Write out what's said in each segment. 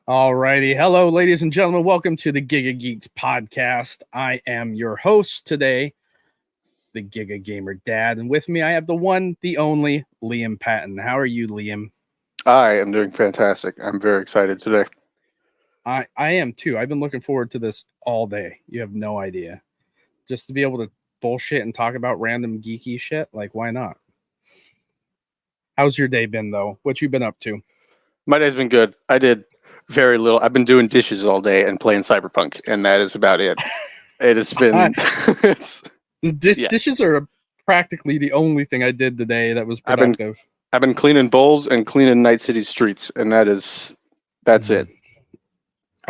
Alrighty. Hello, ladies and gentlemen. Welcome to the Giga Geeks podcast. I am your host today, the GigaGamerDad. And with me, I have the one, the only, Liam Patton. How are you, Liam? I am doing fantastic. I'm very excited today. I am too. I've been looking forward to this all day. You have no idea. Just to be able to bullshit and talk about random geeky shit. Like, why not? How's your day been, though? What you been up to? My day's been good. I did very little. I've been doing dishes all day and playing Cyberpunk, and that is about it. It has been... Dishes are practically the only thing I did today that was productive. I've been cleaning bowls and cleaning Night City streets, and that's it.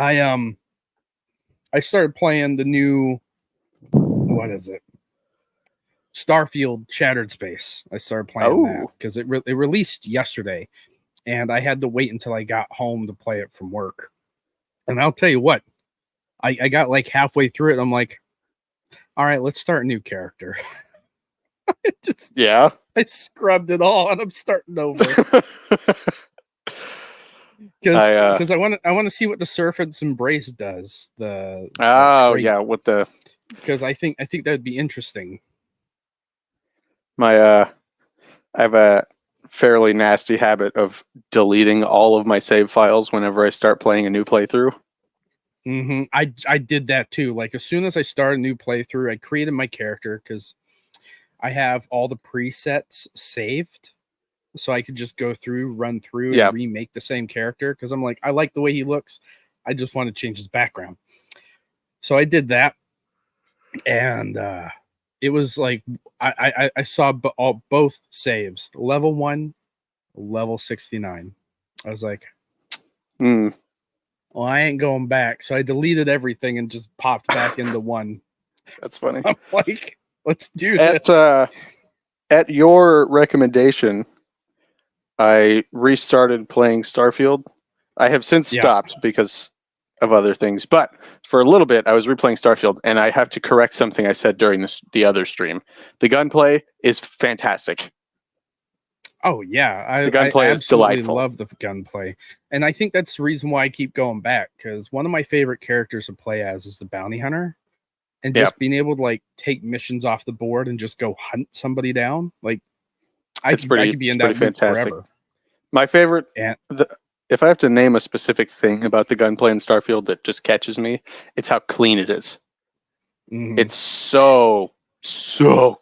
I started playing the new, what is it? Starfield Shattered Space. I started playing that because it released yesterday, and I had to wait until I got home to play it from work. And I'll tell you what, I got like halfway through it. I'm like, all right, let's start a new character. I scrubbed it all, and I'm starting over. Because I want to see what the Surface Embrace does. Because I think that'd be interesting. I have a fairly nasty habit of deleting all of my save files whenever I start playing a new playthrough. I did that too. Like, as soon as I started a new playthrough, I created my character because I have all the presets saved. So I could just go through, run through, and remake the same character. Because I'm like, I like the way he looks. I just want to change his background. So I did that. And it was like, I saw both saves. Level 1, level 69. I was like, well, I ain't going back. So I deleted everything and just popped back into 1. That's funny. I'm like, let's do this. At your recommendation, I restarted playing Starfield. I have since stopped because of other things, but for a little bit I was replaying Starfield, and I have to correct something I said during the other stream. The gunplay is fantastic. Oh yeah, the gunplay is delightful. I love the gunplay, and I think that's the reason why I keep going back, because one of my favorite characters to play as is the bounty hunter, and just being able to like take missions off the board and just go hunt somebody down. Like, I could be in that fantastic. Forever. My favorite, if I have to name a specific thing about the gunplay in Starfield that just catches me, it's how clean it is. It's so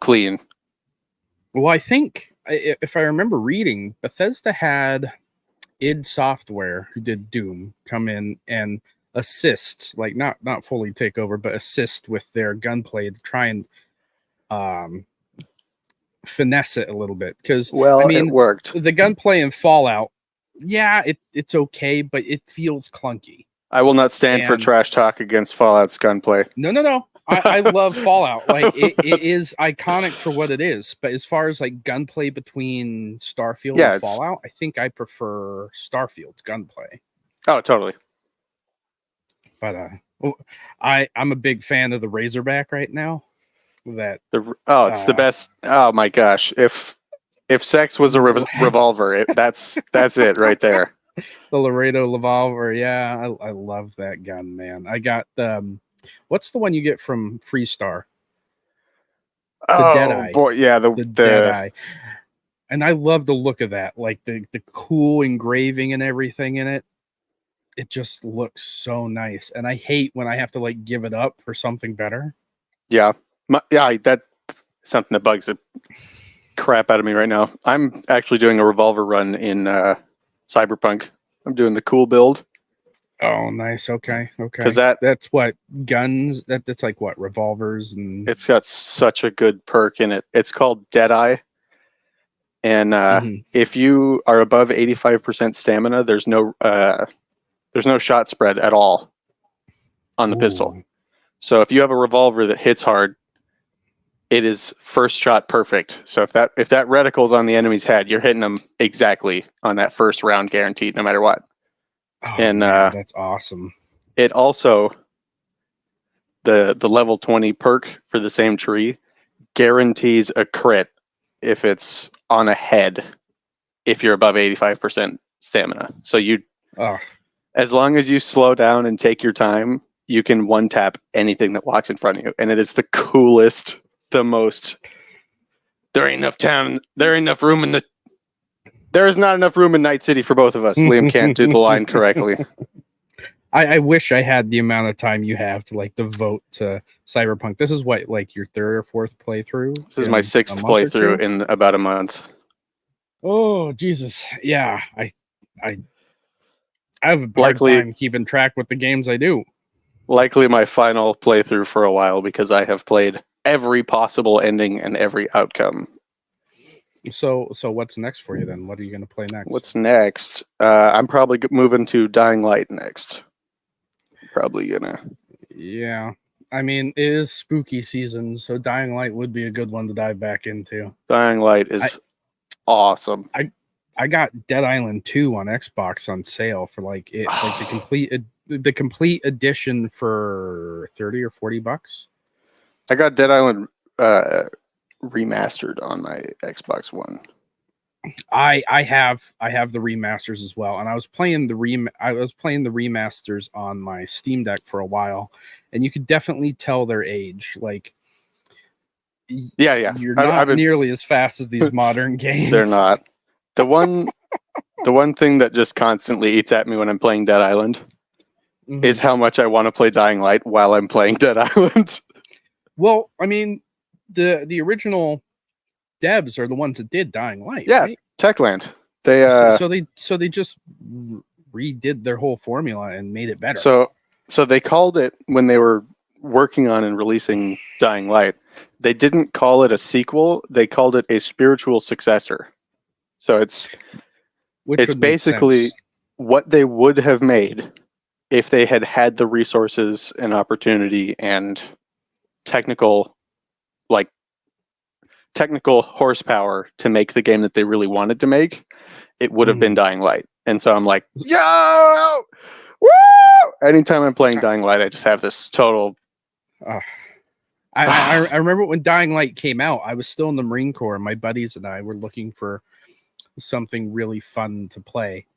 clean. Well, I think, if I remember reading, Bethesda had id Software, who did Doom, come in and assist, like not fully take over, but assist with their gunplay to try and finesse it a little bit. Because it worked. The gunplay in Fallout, it's okay, but it feels clunky. I will not stand for trash talk against Fallout's gunplay. No. I love Fallout. Like, it is iconic for what it is. But as far as like gunplay between Starfield and Fallout, I think I prefer Starfield's gunplay. Oh, totally. But I'm a big fan of the Razorback right now. It's the best. Oh my gosh! If sex was a revolver, that's it right there. The Laredo revolver, I love that gun, man. I got what's the one you get from Freestar? The Deadeye. Boy, yeah, the Deadeye. And I love the look of that, like the cool engraving and everything in it. It just looks so nice, and I hate when I have to like give it up for something better. Yeah, that's something that bugs the crap out of me right now. I'm actually doing a revolver run in Cyberpunk. I'm doing the cool build. Oh, nice. Okay. Because that's what guns. That's like what, revolvers, and it's got such a good perk in it. It's called Deadeye, and if you are above 85% stamina, there's no shot spread at all on the pistol. So if you have a revolver that hits hard, it is first shot perfect. So if that reticle's on the enemy's head, you're hitting them exactly on that first round, guaranteed, no matter what. Oh, and man, that's awesome. It also, the level 20 perk for the same tree guarantees a crit if it's on a head, if you're above 85% stamina. So As long as you slow down and take your time, you can one tap anything that walks in front of you, and it is the coolest, the most. There ain't enough time. There ain't enough room in the. There is not enough room in Night City for both of us. Liam can't do the line correctly. I wish I had the amount of time you have to like devote to Cyberpunk. This is what, like, your third or fourth playthrough? This is my 6th playthrough in about a month. Oh Jesus! Yeah, I have a hard time keeping track with the games I do. Likely my final playthrough for a while because I have played every possible ending and every outcome. So what's next for you then? What are you going to play next? What's next? I'm probably moving to Dying Light next. Probably gonna. Yeah, I mean, it is spooky season, so Dying Light would be a good one to dive back into. Dying Light is awesome. I got Dead Island 2 on Xbox on sale for like the complete edition for $30 or $40. I got Dead Island remastered on my Xbox One. I have the remasters as well, and I was playing the remasters on my Steam Deck for a while, and you could definitely tell their age. Like, yeah, you're not nearly as fast as these modern games. They're not. The one thing that just constantly eats at me when I'm playing Dead Island is how much I want to play Dying Light while I'm playing Dead Island. Well, I mean, the original devs are the ones that did Dying Light. Yeah, right? Techland. They so they just redid their whole formula and made it better. So they called it, when they were working on and releasing Dying Light, they didn't call it a sequel. They called it a spiritual successor. So it's basically what they would have made if they had had the resources and opportunity and technical horsepower to make the game that they really wanted to make. It would have been Dying Light. And so I'm like, yo, woo! Anytime I'm playing Dying Light, I just have this total. I remember when Dying Light came out, I was still in the Marine Corps, and my buddies and I were looking for something really fun to play.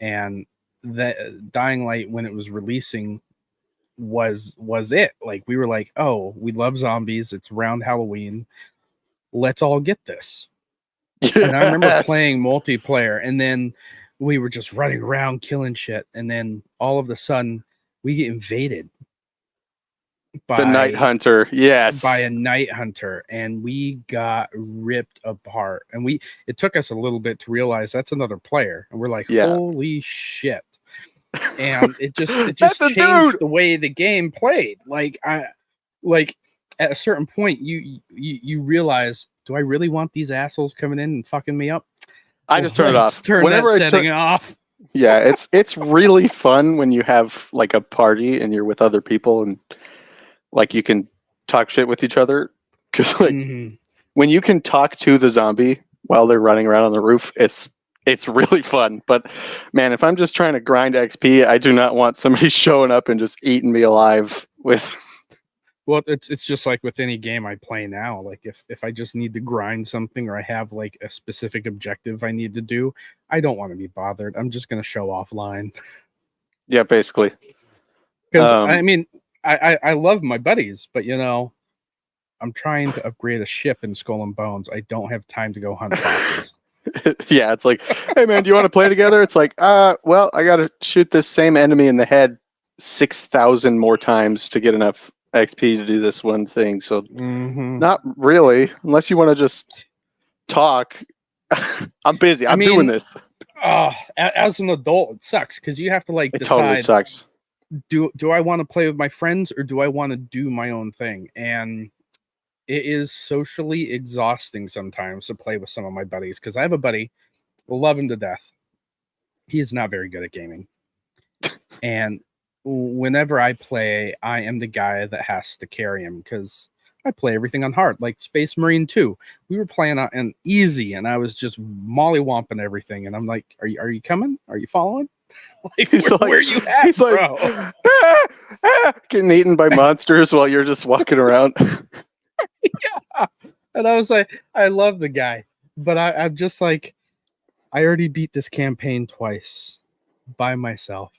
And that Dying Light, when it was releasing, was it. Like, we were like, oh, we love zombies. It's around Halloween. Let's all get this. Yes. And I remember playing multiplayer, and then we were just running around killing shit, and then all of a sudden we get invaded by the Night Hunter. Yes, by a Night Hunter, and we got ripped apart. And it took us a little bit to realize that's another player, and we're like, holy shit. And it just changed the way the game played. Like at a certain point, you realize, do I really want these assholes coming in and fucking me up? I just turn it off. Whenever that setting off. Yeah, it's really fun when you have like a party and you're with other people and like you can talk shit with each other. Because like when you can talk to the zombie while they're running around on the roof, it's really fun. But man, if I'm just trying to grind XP, I do not want somebody showing up and just eating me alive with. Well, it's just like with any game I play now. Like if I just need to grind something, or I have like a specific objective I need to do, I don't want to be bothered. I'm just going to show offline. Yeah, basically. Because I mean, I love my buddies, but I'm trying to upgrade a ship in Skull and Bones. I don't have time to go hunt bosses. Yeah, it's like, hey man, do you want to play together? It's like, well, I got to shoot this same enemy in the head 6,000 more times to get enough XP to do this one thing. So not really, unless you want to just talk. I'm busy. I'm doing this. As an adult, it sucks because you have to like decide. Totally sucks. Do I want to play with my friends, or do I want to do my own thing? And it is socially exhausting sometimes to play with some of my buddies, because I have a buddy, love him to death. He is not very good at gaming. And whenever I play, I am the guy that has to carry him, because I play everything on hard. Like Space Marine 2, we were playing on easy, and I was just mollywomping everything. And I'm like, are you coming? Are you following? Like, where are you at, he's bro? Like, getting eaten by monsters while you're just walking around. Yeah. And I was like, I love the guy, but I'm just like, I already beat this campaign twice by myself.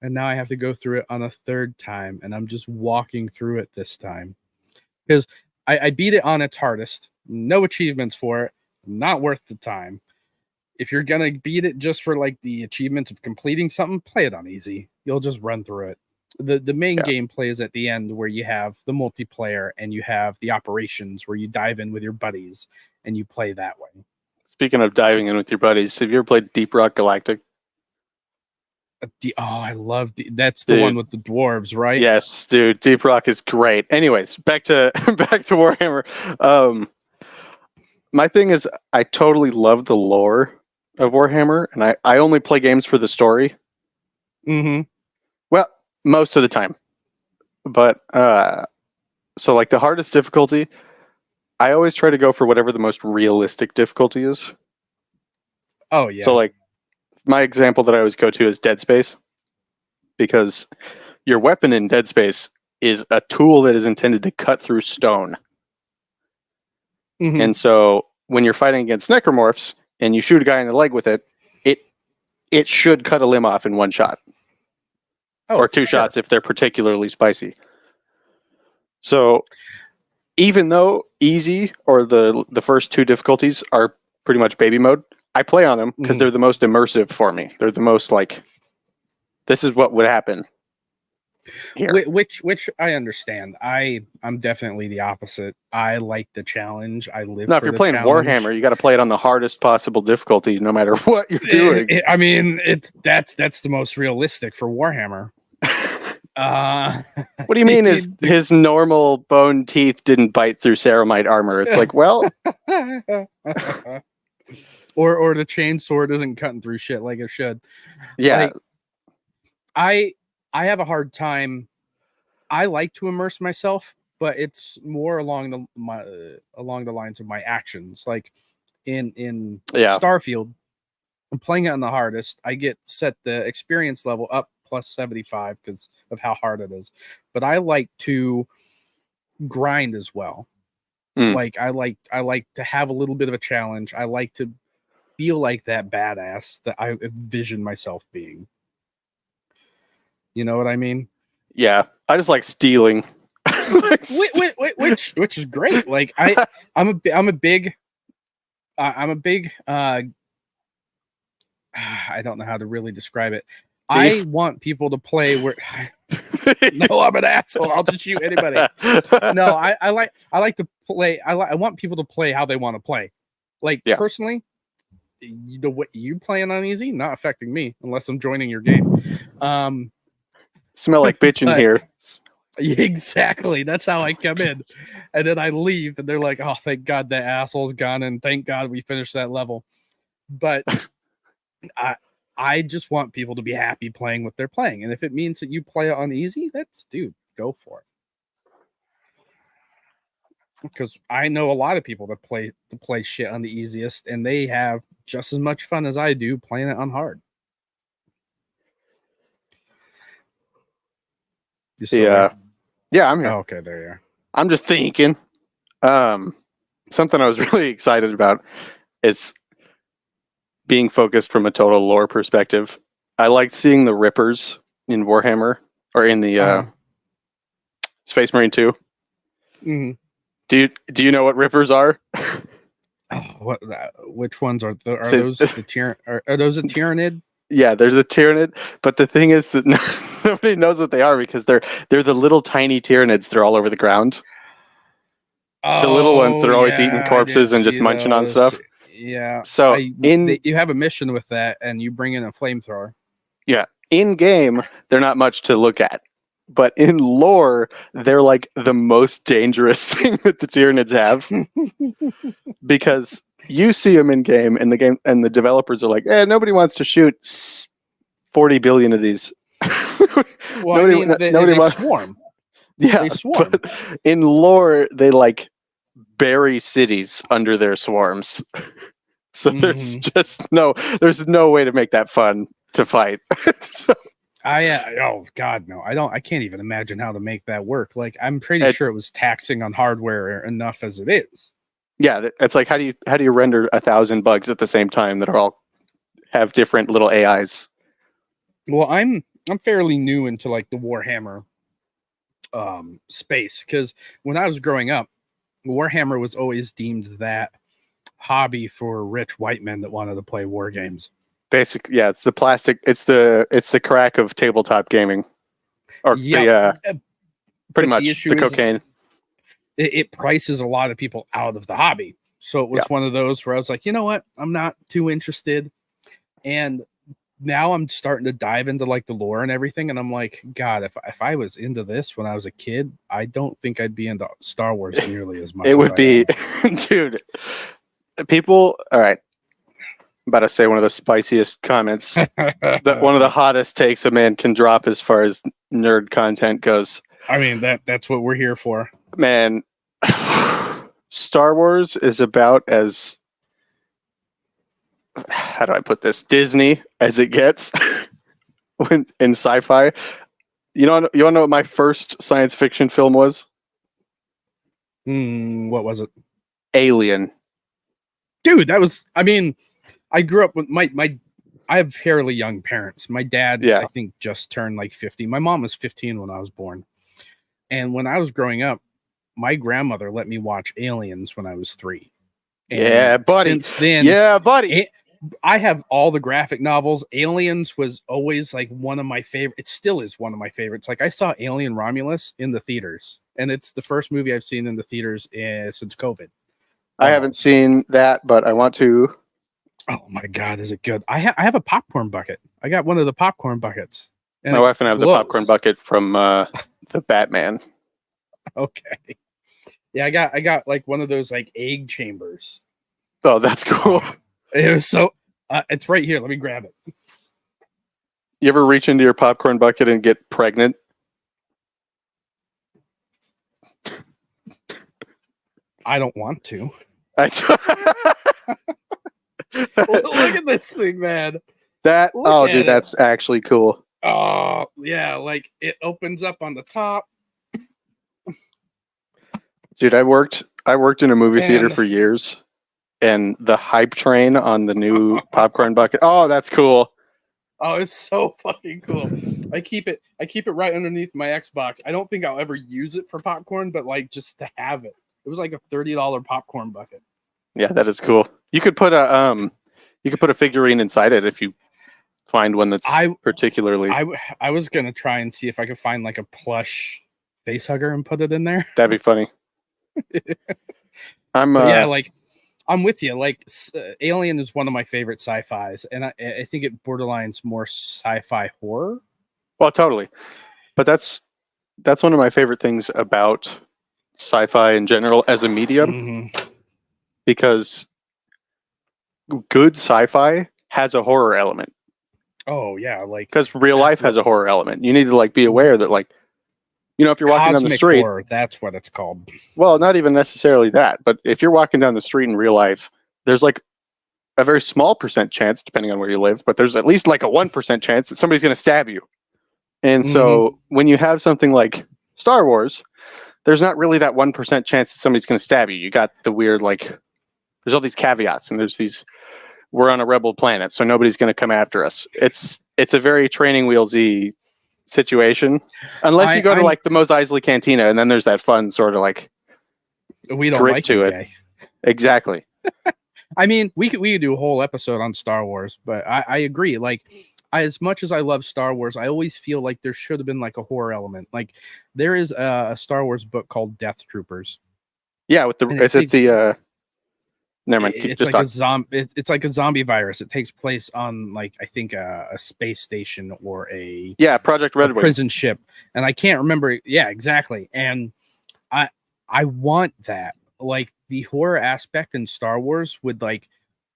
and now I have to go through it on a third time, and I'm just walking through it this time because I beat it on its hardest. No achievements for it. Not worth the time. If you're gonna beat it just for like the achievements of completing something, play it on easy. You'll just run through it. The main gameplay is at the end where you have the multiplayer and you have the operations where you dive in with your buddies and you play that way. Speaking of diving in with your buddies, have you ever played Deep Rock Galactic? I love that's the one with the dwarves, right? Yes, dude. Deep Rock is great. Anyways, back to Warhammer. My thing is, I totally love the lore of Warhammer, and I only play games for the story. Mm-hmm. Well, most of the time. But so like the hardest difficulty, I always try to go for whatever the most realistic difficulty is. Oh yeah. So like my example that I always go to is Dead Space, because your weapon in Dead Space is a tool that is intended to cut through stone. Mm-hmm. And so when you're fighting against necromorphs and you shoot a guy in the leg with it, it should cut a limb off in one shot. Or two shots if they're particularly spicy. So even though easy or the first two difficulties are pretty much baby mode, I play on them because they're the most immersive for me. They're the most like, this is what would happen here. Which I understand. I'm definitely the opposite. I like the challenge. I live. Now, if you're playing challenge. Warhammer, you got to play it on the hardest possible difficulty, no matter what you're doing. I mean, that's the most realistic for Warhammer. What do you mean his normal bone teeth didn't bite through ceramite armor? It's like, well, or the chain sword isn't cutting through shit like it should. Yeah. Like, I have a hard time. I like to immerse myself, but it's more along the lines of my actions. Like in Starfield, I'm playing it on the hardest. I get set the experience level up plus 75 because of how hard it is. But I like to grind as well. Like I like to have a little bit of a challenge. I like to feel like that badass that I envision myself being. You know what I mean? Yeah, I just like stealing. which is great. Like I'm a big I don't know how to really describe it. I want people to play where no, I'm an asshole. I'll just shoot anybody. No, I like to play. I want people to play how they want to play. Like personally, the way you playing on easy, not affecting me unless I'm joining your game. Smell like bitch in here. Exactly. That's how I come in. And then I leave and they're like, oh, thank God that asshole's gone and thank God we finished that level. But I just want people to be happy playing what they're playing. And if it means that you play it on easy, dude, go for it. Because I know a lot of people that play shit on the easiest and they have just as much fun as I do playing it on hard. Yeah, I'm here. Oh, okay, there you are. I'm just thinking. Something I was really excited about is being focused from a total lore perspective. I liked seeing the Rippers in Warhammer or in the Space Marine 2. Mm-hmm. Do you know what Rippers are? Which ones are those a Tyranid? Yeah, there's a Tyranid, but the thing is that nobody knows what they are because they're the little tiny Tyranids that are all over the ground. The little ones that are always eating corpses and just munching on stuff. Yeah. So you have a mission with that, and you bring in a flamethrower. Yeah, in game they're not much to look at, but in lore they're like the most dangerous thing that the Tyranids have because you see them in game, and the developers are like, nobody wants to shoot 40 billion of these. Well, they swarm. Yeah, they swarm. But in lore, they like bury cities under their swarms. So there's no way to make that fun to fight. Oh God, no! I can't even imagine how to make that work. Like, I'm pretty sure it was taxing on hardware enough as it is. Yeah, it's like how do you render 1,000 bugs at the same time that are all have different little AIs? Well, I'm I'm fairly new into like the Warhammer space, because when I was growing up, Warhammer was always deemed that hobby for rich white men that wanted to play war games. Yeah, it's the plastic. It's the crack of tabletop gaming, or Yeah, pretty much the cocaine. It prices a lot of people out of the hobby. So it was one of those where I was like, you know what, I'm not too interested. And now I'm starting to dive into like the lore and everything, and I'm like, God, if I was into this when I was a kid, I don't think I'd be into Star Wars nearly as much. It would be, dude. People, all right. I'm about to say one of the spiciest comments, that one of the hottest takes a man can drop as far as nerd content goes. I mean, that's what we're here for, man. Star Wars is about as, how do I put this, Disney as it gets when in sci-fi. You want to know what my first science fiction film was? What was it? Alien. Dude, that was, I mean, I grew up with my I have fairly young parents. My dad, I think, just turned like 50. My mom was 15 when I was born. And when I was growing up, my grandmother let me watch Aliens when I was 3. And yeah, buddy. Since then, yeah, buddy. I have all the graphic novels. Aliens was always like one of my favorite. It still is one of my favorites. Like I saw Alien Romulus in the theaters, and it's the first movie I've seen in the theaters since COVID. I haven't seen that, but I want to. Oh my God, is it good? I have a popcorn bucket. I got one of the popcorn buckets. My wife and I have the popcorn bucket from the Batman. Okay. Yeah, I got like one of those like egg chambers. Oh, that's cool. It was so. It's right here. Let me grab it. You ever reach into your popcorn bucket and get pregnant? I don't want to. Look at this thing, man. Dude, that's actually cool. Oh, yeah, like it opens up on the top. Dude, I worked in a movie theater for years, and the hype train on the new popcorn bucket. Oh, that's cool. Oh, it's so fucking cool. I keep it right underneath my Xbox. I don't think I'll ever use it for popcorn, but like just to have it. It was like a $30 popcorn bucket. Yeah, that is cool. You could put a figurine inside it if you find one that's particularly. I was gonna try and see if I could find like a plush face hugger and put it in there. That'd be funny. Yeah, like I'm with you. Like Alien is one of my favorite sci-fis, and I think it borderlines more sci-fi horror. Well, totally. But that's one of my favorite things about sci-fi in general as a medium, because good sci-fi has a horror element. Oh yeah, like because real life has a horror element. You need to like be aware that like, if you're walking down the street, horror, that's what it's called. Well, not even necessarily that, but if you're walking down the street in real life, there's like a very small % chance, depending on where you live, but there's at least like a 1% chance that somebody's going to stab you. And so when you have something like Star Wars, there's not really that 1% chance that somebody's going to stab you. You got the weird, like, there's all these caveats, and there's these, we're on a rebel planet, so nobody's going to come after us. It's a very Training Wheels-y situation, unless you go to like the Mos Eisley Cantina, and then there's that fun sort of like we don't like to it. Guy. Exactly. I mean, we could do a whole episode on Star Wars, but I agree. Like, as much as I love Star Wars, I always feel like there should have been like a horror element. Like, there is a Star Wars book called Death Troopers. Yeah, with the never mind. It's like it's like a zombie virus. It takes place on like I think a space station or a Project Red Wing prison ship, and I can't remember. Yeah, exactly. And I want that. Like the horror aspect in Star Wars would like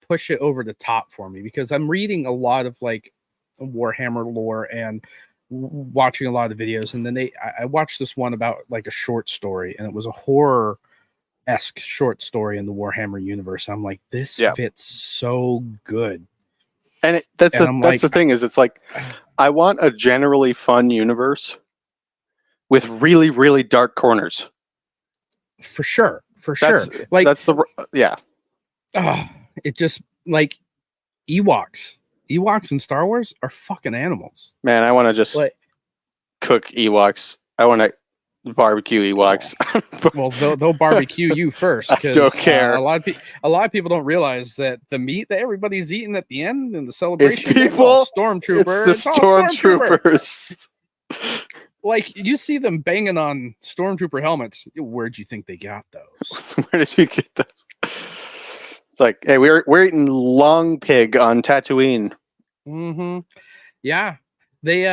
push it over the top for me, because I'm reading a lot of like Warhammer lore and watching a lot of videos, and then I watched this one about like a short story, and it was a horror-esque short story in the Warhammer universe. I'm like, this fits so good. And that's the thing is, it's like I want a generally fun universe with really, really dark corners. For sure. Like that's the it just like Ewoks Ewoks in Star Wars are fucking animals. Man, I want to just cook Ewoks. I want to barbecue Ewoks. Well, they'll barbecue you first. I don't care. A lot of people don't realize that the meat that everybody's eating at the end in the celebration, it's people. Stormtrooper. It's the stormtroopers. Like, you see them banging on stormtrooper helmets. Where'd you think they got those? Where did you get those? It's like, hey, we're eating long pig on Tatooine. Mm-hmm. Yeah, they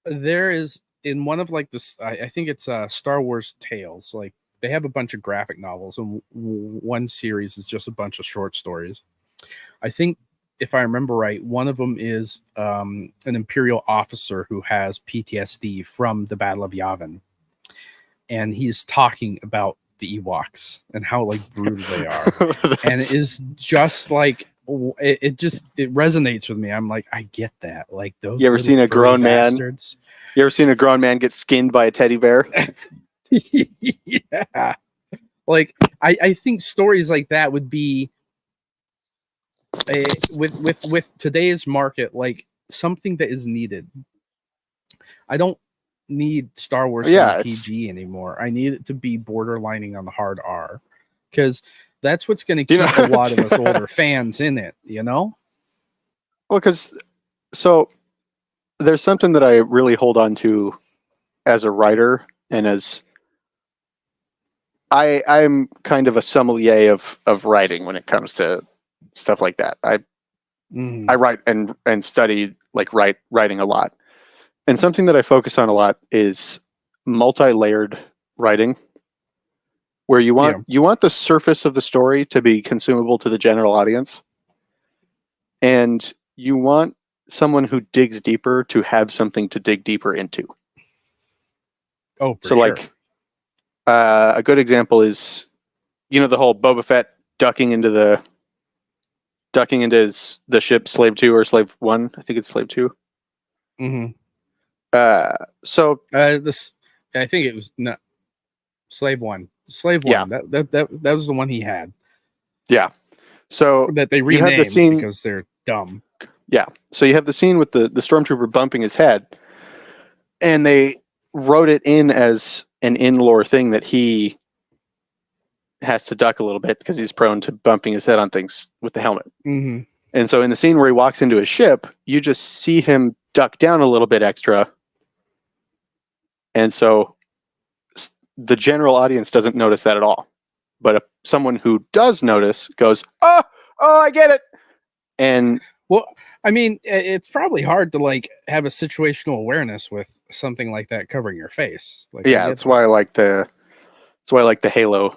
there is in one of like this. I think it's Star Wars Tales. Like, they have a bunch of graphic novels, and one series is just a bunch of short stories. I think, if I remember right, one of them is an Imperial officer who has PTSD from the Battle of Yavin, and he's talking about the Ewoks and how like brutal they are, and it is just like it resonates with me. I'm like, I get that. Like, those. You ever seen a grown bastards. Man? You ever seen a grown man get skinned by a teddy bear? Yeah, like I think stories like that would be. With today's market, like, something that is needed. I don't need Star Wars to be PG anymore. I need it to be borderlining on the hard R, because that's what's going to keep a lot of us older fans in it, you know? Well, because there's something that I really hold on to as a writer, and as I'm kind of a sommelier of writing when it comes to stuff like that. I write and study like writing a lot. And something that I focus on a lot is multi-layered writing, where you want the surface of the story to be consumable to the general audience, and you want someone who digs deeper to have something to dig deeper into. Oh, for sure. Like a good example is, the whole Boba Fett ducking into the ship Slave 2 or Slave 1. I think it's Slave 2. Mm-hmm. This, I think it was not Slave 1. Slave 1. Yeah. That was the one he had. Yeah. So that they renamed the scene, because they're dumb. Yeah. So you have the scene with the stormtrooper bumping his head, and they wrote it in as an in-lore thing that he has to duck a little bit because he's prone to bumping his head on things with the helmet. Mm-hmm. And so in the scene where he walks into his ship, you just see him duck down a little bit extra. And so the general audience doesn't notice that at all. But if someone who does notice goes, oh, I get it. And well, I mean, it's probably hard to like have a situational awareness with something like that covering your face. Like, yeah, that's why I like the Halo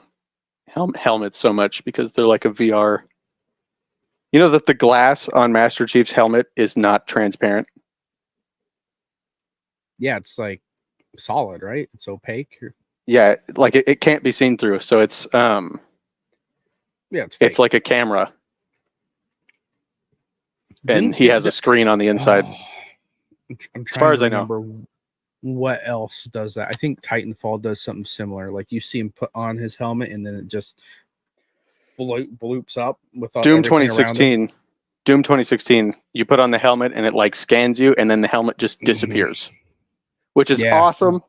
helmets so much, because they're like a VR. You know that the glass on Master Chief's helmet is not transparent? Yeah, it's like solid, right? It's opaque. Yeah, like it can't be seen through. So it's it's like a camera. And he has a screen on the inside. I'm trying as far as I know. What else does that? I think Titanfall does something similar. Like, you see him put on his helmet and then it just bloops up with Doom 2016. Doom 2016. You put on the helmet and it like scans you, and then the helmet just disappears, which is awesome.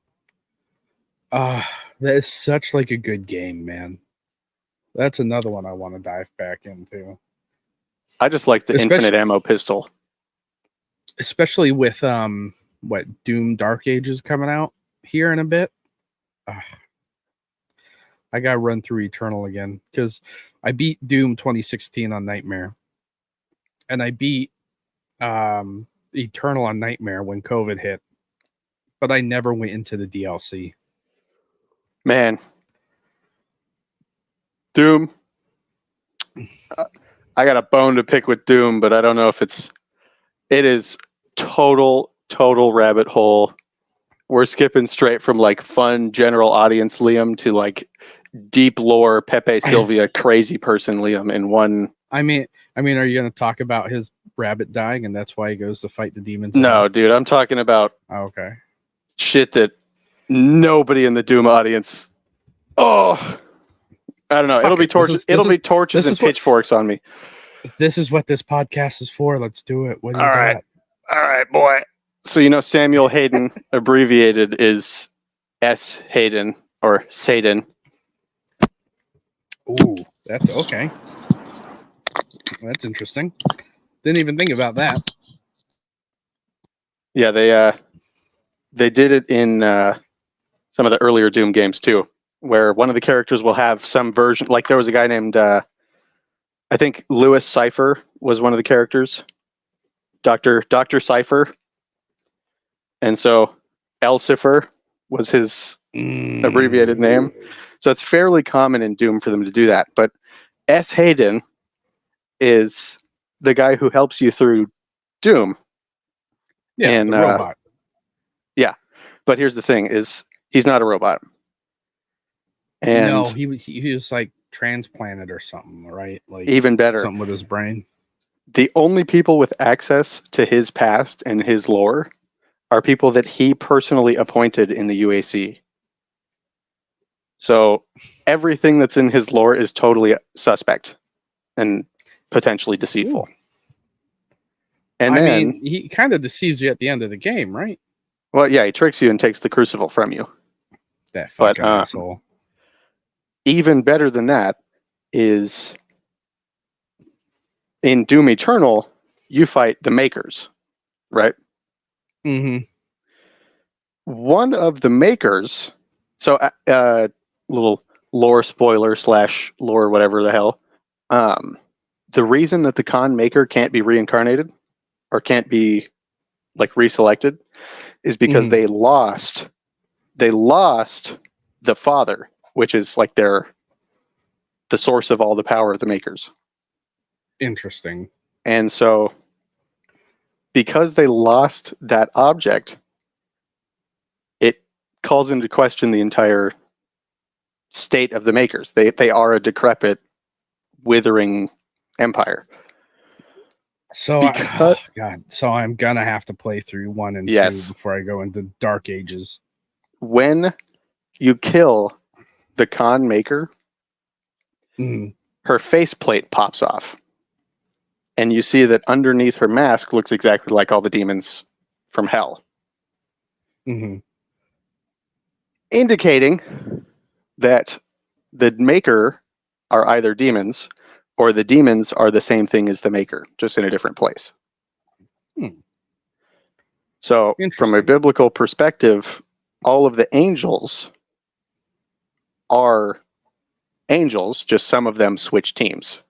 That is such like a good game, man. That's another one I want to dive back into. I just like the infinite ammo pistol, especially with Doom Dark Ages coming out here in a bit. I gotta run through Eternal again, because I beat Doom 2016 on Nightmare, and I beat Eternal on Nightmare when COVID hit, but I never went into the DLC. Man, Doom. I got a bone to pick with Doom, but I don't know if it is total rabbit hole. We're skipping straight from like fun general audience Liam to like deep lore Pepe Sylvia crazy person Liam in one. I mean, are you going to talk about his rabbit dying and that's why he goes to fight the demons? No, dude, I'm talking about shit that nobody in the Doom audience. Oh, I don't know. It'll be torches and pitchforks on me. This is what this podcast is for. Let's do it. What do you All right. got? All right, boy. So, Samuel Hayden abbreviated is S. Hayden or Satan. Ooh, that's okay. That's interesting. Didn't even think about that. Yeah, they did it in some of the earlier Doom games too, where one of the characters will have some version. Like there was a guy named I think Lewis Cipher was one of the characters, Doctor Cipher, and so Elcifer was his abbreviated name. So it's fairly common in Doom for them to do that. But S. Hayden is the guy who helps you through Doom. Yeah, and, the robot. Yeah, but here's the thing: is he's not a robot. And no, he was like transplanted or something, right? Like even better, something with his brain. The only people with access to his past and his lore are people that he personally appointed in the UAC. So everything that's in his lore is totally suspect and potentially deceitful. Ooh. And then he kind of deceives you at the end of the game, right? Well, yeah, he tricks you and takes the crucible from you. That fucking asshole. Even better than that is in Doom Eternal, you fight the Makers, right? Mm-hmm. One of the Makers, so little lore spoiler / lore whatever the hell. The reason that the Khan Maker can't be reincarnated or can't be like reselected is because they lost the father, which is like the source of all the power of the Makers. Interesting. And so because they lost that object, it calls into question the entire state of the Makers. They are a decrepit, withering empire. So so I'm gonna have to play through 1 and 2 before I go into Dark Ages. When you kill the Khan Maker, her faceplate pops off, and you see that underneath her mask looks exactly like all the demons from hell, indicating that the Maker are either demons or the demons are the same thing as the Maker, just in a different place. So from a biblical perspective, all of the angels are angels, just some of them switch teams.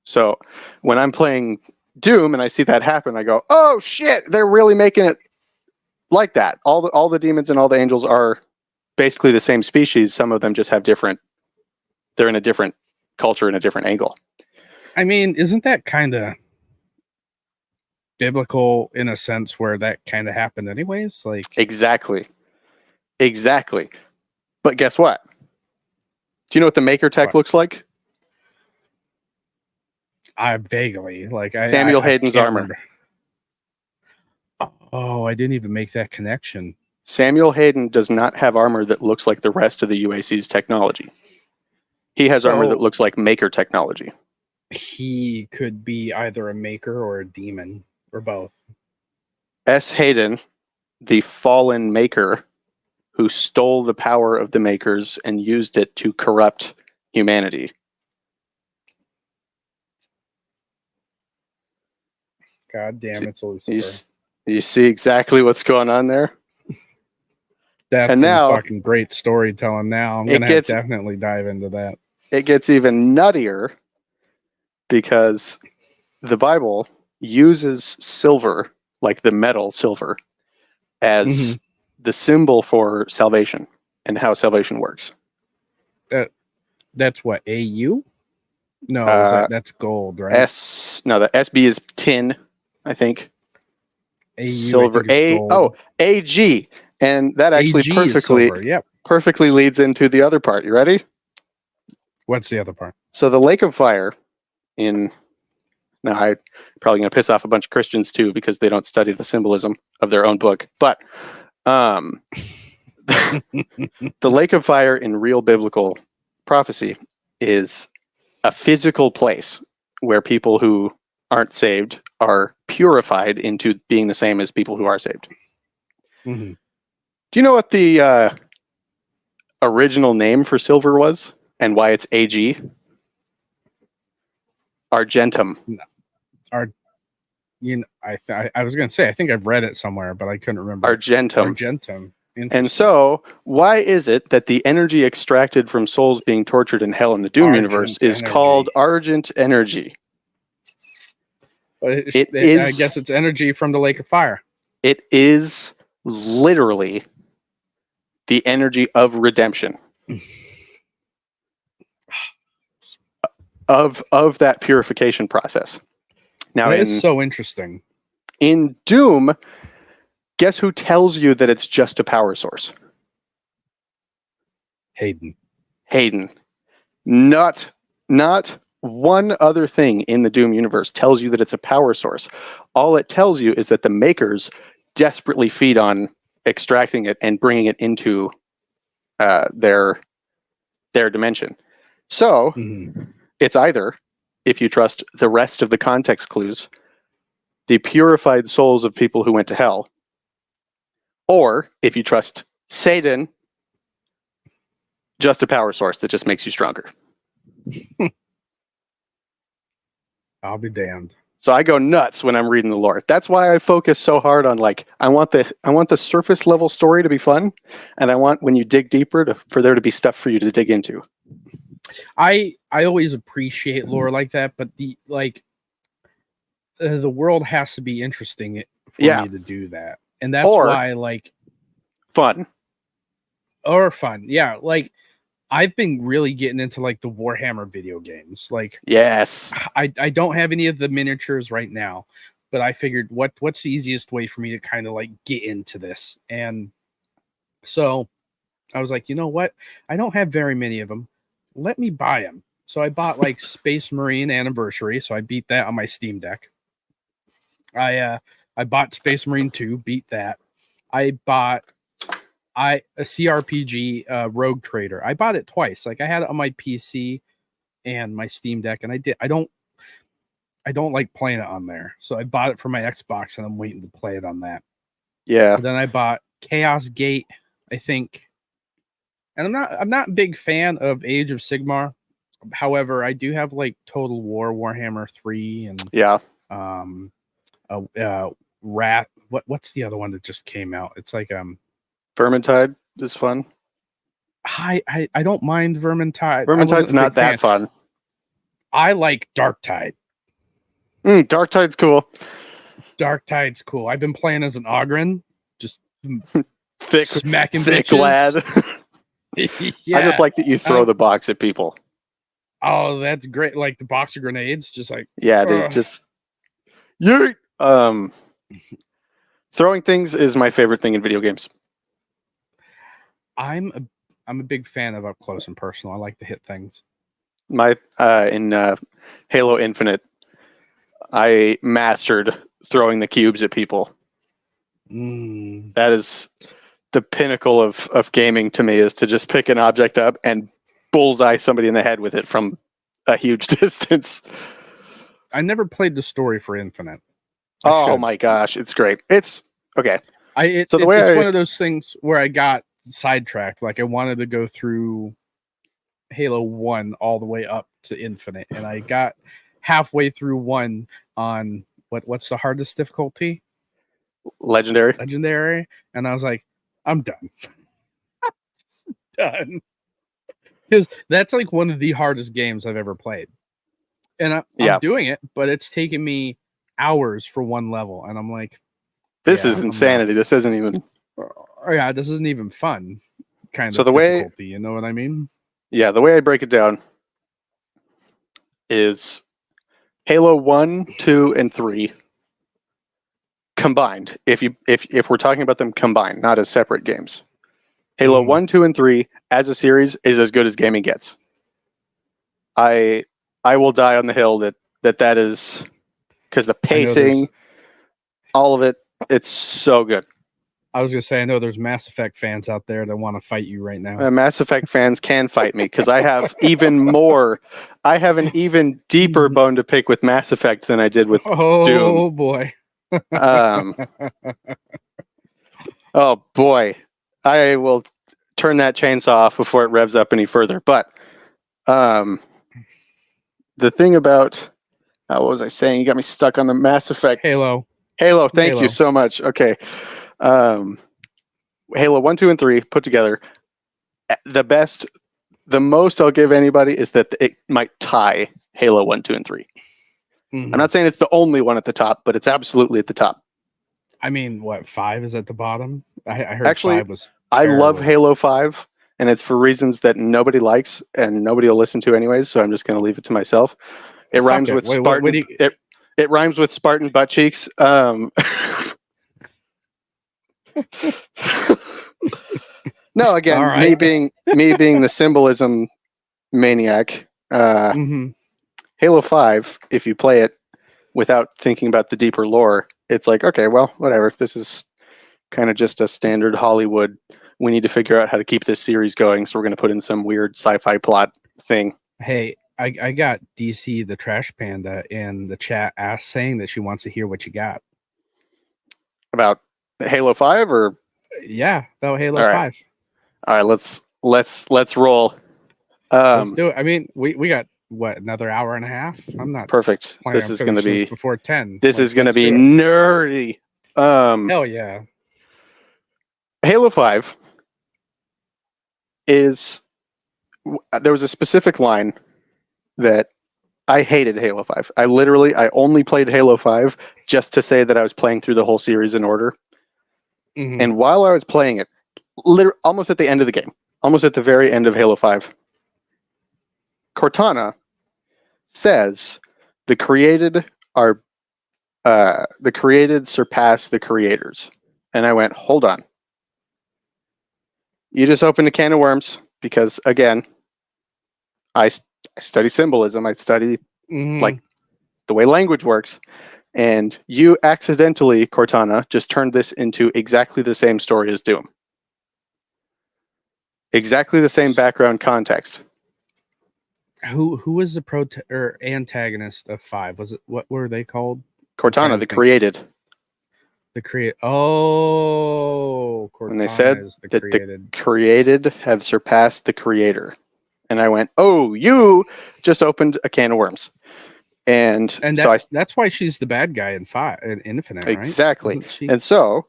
So when I'm playing Doom and I see that happen, I go, oh shit, they're really making it like that. All the demons and all the angels are basically the same species. Some of them just have they're in a different culture and a different angle. I mean, isn't that kind of biblical in a sense where that kind of happened anyways? Like Exactly. But guess what? Do you know what the Maker tech looks like? I vaguely Samuel Hayden's armor. Remember. Oh, I didn't even make that connection. Samuel Hayden does not have armor that looks like the rest of the UAC's technology. He has armor that looks like Maker technology. He could be either a Maker or a demon or both. S. Hayden, the fallen Maker, who stole the power of the Makers and used it to corrupt humanity. God damn, it's Lucifer. You see exactly what's going on there? That's some fucking great storytelling now. I'm going to definitely dive into that. It gets even nuttier because the Bible uses silver, like the metal silver, as the symbol for salvation and how salvation works. That's what, AU? No, that's gold, right? The SB is tin, I think. AU, silver. AG. And that actually perfectly leads into the other part. You ready? What's the other part? So the Lake of Fire I'm probably going to piss off a bunch of Christians too because they don't study the symbolism of their own book. But the Lake of Fire in real biblical prophecy is a physical place where people who aren't saved are purified into being the same as people who are saved. Mm-hmm. Do you know what the original name for silver was and why it's AG? Argentum. No. I was going to say, I think I've read it somewhere, but I couldn't remember. Argentum. Argentum. And so, why is it that the energy extracted from souls being tortured in hell in the Doom universe is called Argent Energy? I guess it's energy from the Lake of Fire. It is literally the energy of redemption. of that purification process. Now, that is so interesting. In Doom, guess who tells you that it's just a power source? Hayden. Not one other thing in the Doom universe tells you that it's a power source. All it tells you is that the makers desperately feed on extracting it and bringing it into their dimension. So it's either, if you trust the rest of the context clues, the purified souls of people who went to hell, or if you trust Satan, just a power source that just makes you stronger. I'll be damned. So I go nuts when I'm reading the lore. That's why I focus so hard on, like, I want the surface level story to be fun, and I want, when you dig deeper, for there to be stuff for you to dig into. I always appreciate lore like that, but the world has to be interesting for me to do that, and that's why, like, fun. Yeah, like, I've been really getting into, like, the Warhammer video games. Like, yes, I don't have any of the miniatures right now, but I figured what's the easiest way for me to kind of, like, get into this. And so I was like, you know what? I don't have very many of them. Let me buy them. So I bought, like, Space Marine Anniversary. So I beat that on my Steam Deck. I bought Space Marine 2, beat that. I bought a CRPG Rogue Trader. I bought it twice. Like, I had it on my PC and my Steam Deck, and I don't like playing it on there. So I bought it for my Xbox, and I'm waiting to play it on that. Yeah. But then I bought Chaos Gate, I think. And I'm not a big fan of Age of Sigmar. However, I do have, like, Total War, Warhammer 3, and Rat. What's the other one that just came out? It's like Vermintide is fun. I don't mind Vermintide. Vermintide's not that fun. I like Darktide. Darktide's cool. Darktide's cool. I've been playing as an Ogren, just smacking thick bitches. Lad. Yeah. I just like that you throw the box at people. Oh, that's great! Like the box of grenades, just like, yeah, dude. Just throwing things is my favorite thing in video games. I'm a big fan of up close and personal. I like to hit things. In Halo Infinite, I mastered throwing the cubes at people. That is the pinnacle of gaming to me, is to just pick an object up and bullseye somebody in the head with it from a huge distance. I never played the story for Infinite. Oh my gosh, it's great. It's okay. It's one of those things where I got sidetracked. Like, I wanted to go through Halo 1 all the way up to Infinite, and I got halfway through 1 on what's the hardest difficulty? Legendary. And I was like, I'm done. Done. Because that's, like, one of the hardest games I've ever played. And I'm doing it, but it's taken me hours for one level. And I'm like, this is insanity. This isn't even... this isn't even fun. Kind of difficulty, you know what I mean? Yeah, the way I break it down is Halo 1, 2, and 3 combined. If we're talking about them combined, not as separate games. Halo 1, 2, and 3 as a series is as good as gaming gets. I will die on the hill that is, because the pacing, all of it, it's so good. I was gonna say, I know there's Mass Effect fans out there that want to fight you right now. Mass Effect fans can fight me because I have an even deeper bone to pick with Mass Effect than I did with Doom. Oh boy. Oh boy. I will turn that chainsaw off before it revs up any further. But the thing about what was I saying? You got me stuck on the Mass Effect. Halo. Thank you so much. Okay. Halo 1, 2, and 3 put together. The most I'll give anybody is that it might tie Halo 1, 2, and 3. Mm-hmm. I'm not saying it's the only one at the top, but it's absolutely at the top. I mean, what, 5 is at the bottom? I heard Actually, 5 was terrible. I love Halo 5, and it's for reasons that nobody likes and nobody will listen to anyways, so I'm just going to leave it to myself. It rhymes with Spartan. It rhymes with Spartan butt cheeks. No, again, right. me being the symbolism maniac. Halo 5, if you play it without thinking about the deeper lore, it's like, okay, well, whatever. This is kind of just a standard Hollywood. We need to figure out how to keep this series going, so we're going to put in some weird sci-fi plot thing. Hey, I got DC the Trash Panda in the chat saying that she wants to hear what you got. About Halo 5 or? Yeah, about Halo 5. All right, let's roll. Let's do it. I mean, we got what, another hour and a half? I'm not perfect. This is going to be before 10. This is going to be nerdy. Hell yeah. Halo 5 is, there was a specific line that I hated Halo 5. I only played Halo 5 just to say that I was playing through the whole series in order. Mm-hmm. And while I was playing it, almost at the end of the game, almost at the very end of Halo 5, Cortana says the created surpass the creators. And I went, hold on. You just opened a can of worms because, again, I study symbolism. I study like the way language works. And you accidentally, Cortana, just turned this into exactly the same story as Doom. Exactly the same background context. Who was the antagonist of 5? Was it, what were they called? Cortana, the created. The create. Oh, Cortana when they said is the that created. The created have surpassed the creator, and I went, "Oh, you just opened a can of worms." And so that's why she's the bad guy in 5 in Infinite, right? Exactly. And so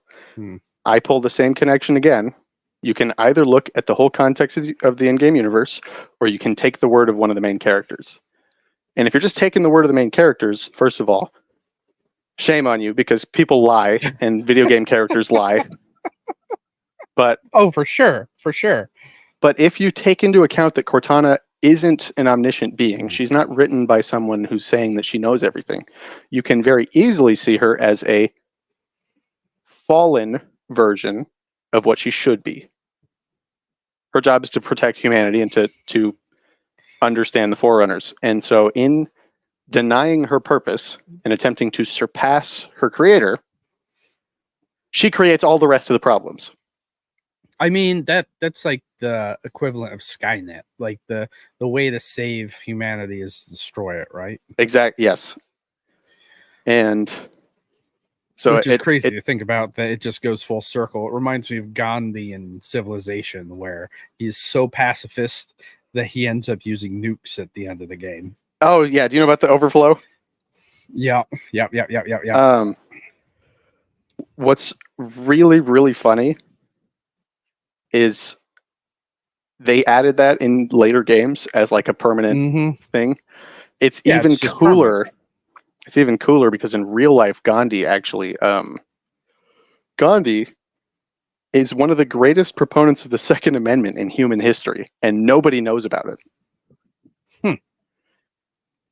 I pulled the same connection again. You can either look at the whole context of the in-game universe, or you can take the word of one of the main characters. And if you're just taking the word of the main characters, first of all, shame on you, because people lie and video game characters lie. But for sure. But if you take into account that Cortana isn't an omniscient being, she's not written by someone who's saying that she knows everything, you can very easily see her as a fallen version of what she should be. Her job is to protect humanity and to understand the Forerunners. And so in denying her purpose and attempting to surpass her creator, she creates all the rest of the problems. I mean, that's like the equivalent of Skynet. Like the way to save humanity is destroy it, right? Exactly. Yes. And so which is crazy to think about, that it just goes full circle. It reminds me of Gandhi in Civilization, where he's so pacifist that he ends up using nukes at the end of the game. Oh yeah, do you know about the overflow? Yeah. What's really, really funny is they added that in later games as like a permanent thing. It's even cooler. It's even cooler because in real life, Gandhi actually, Gandhi is one of the greatest proponents of the Second Amendment in human history, and nobody knows about it.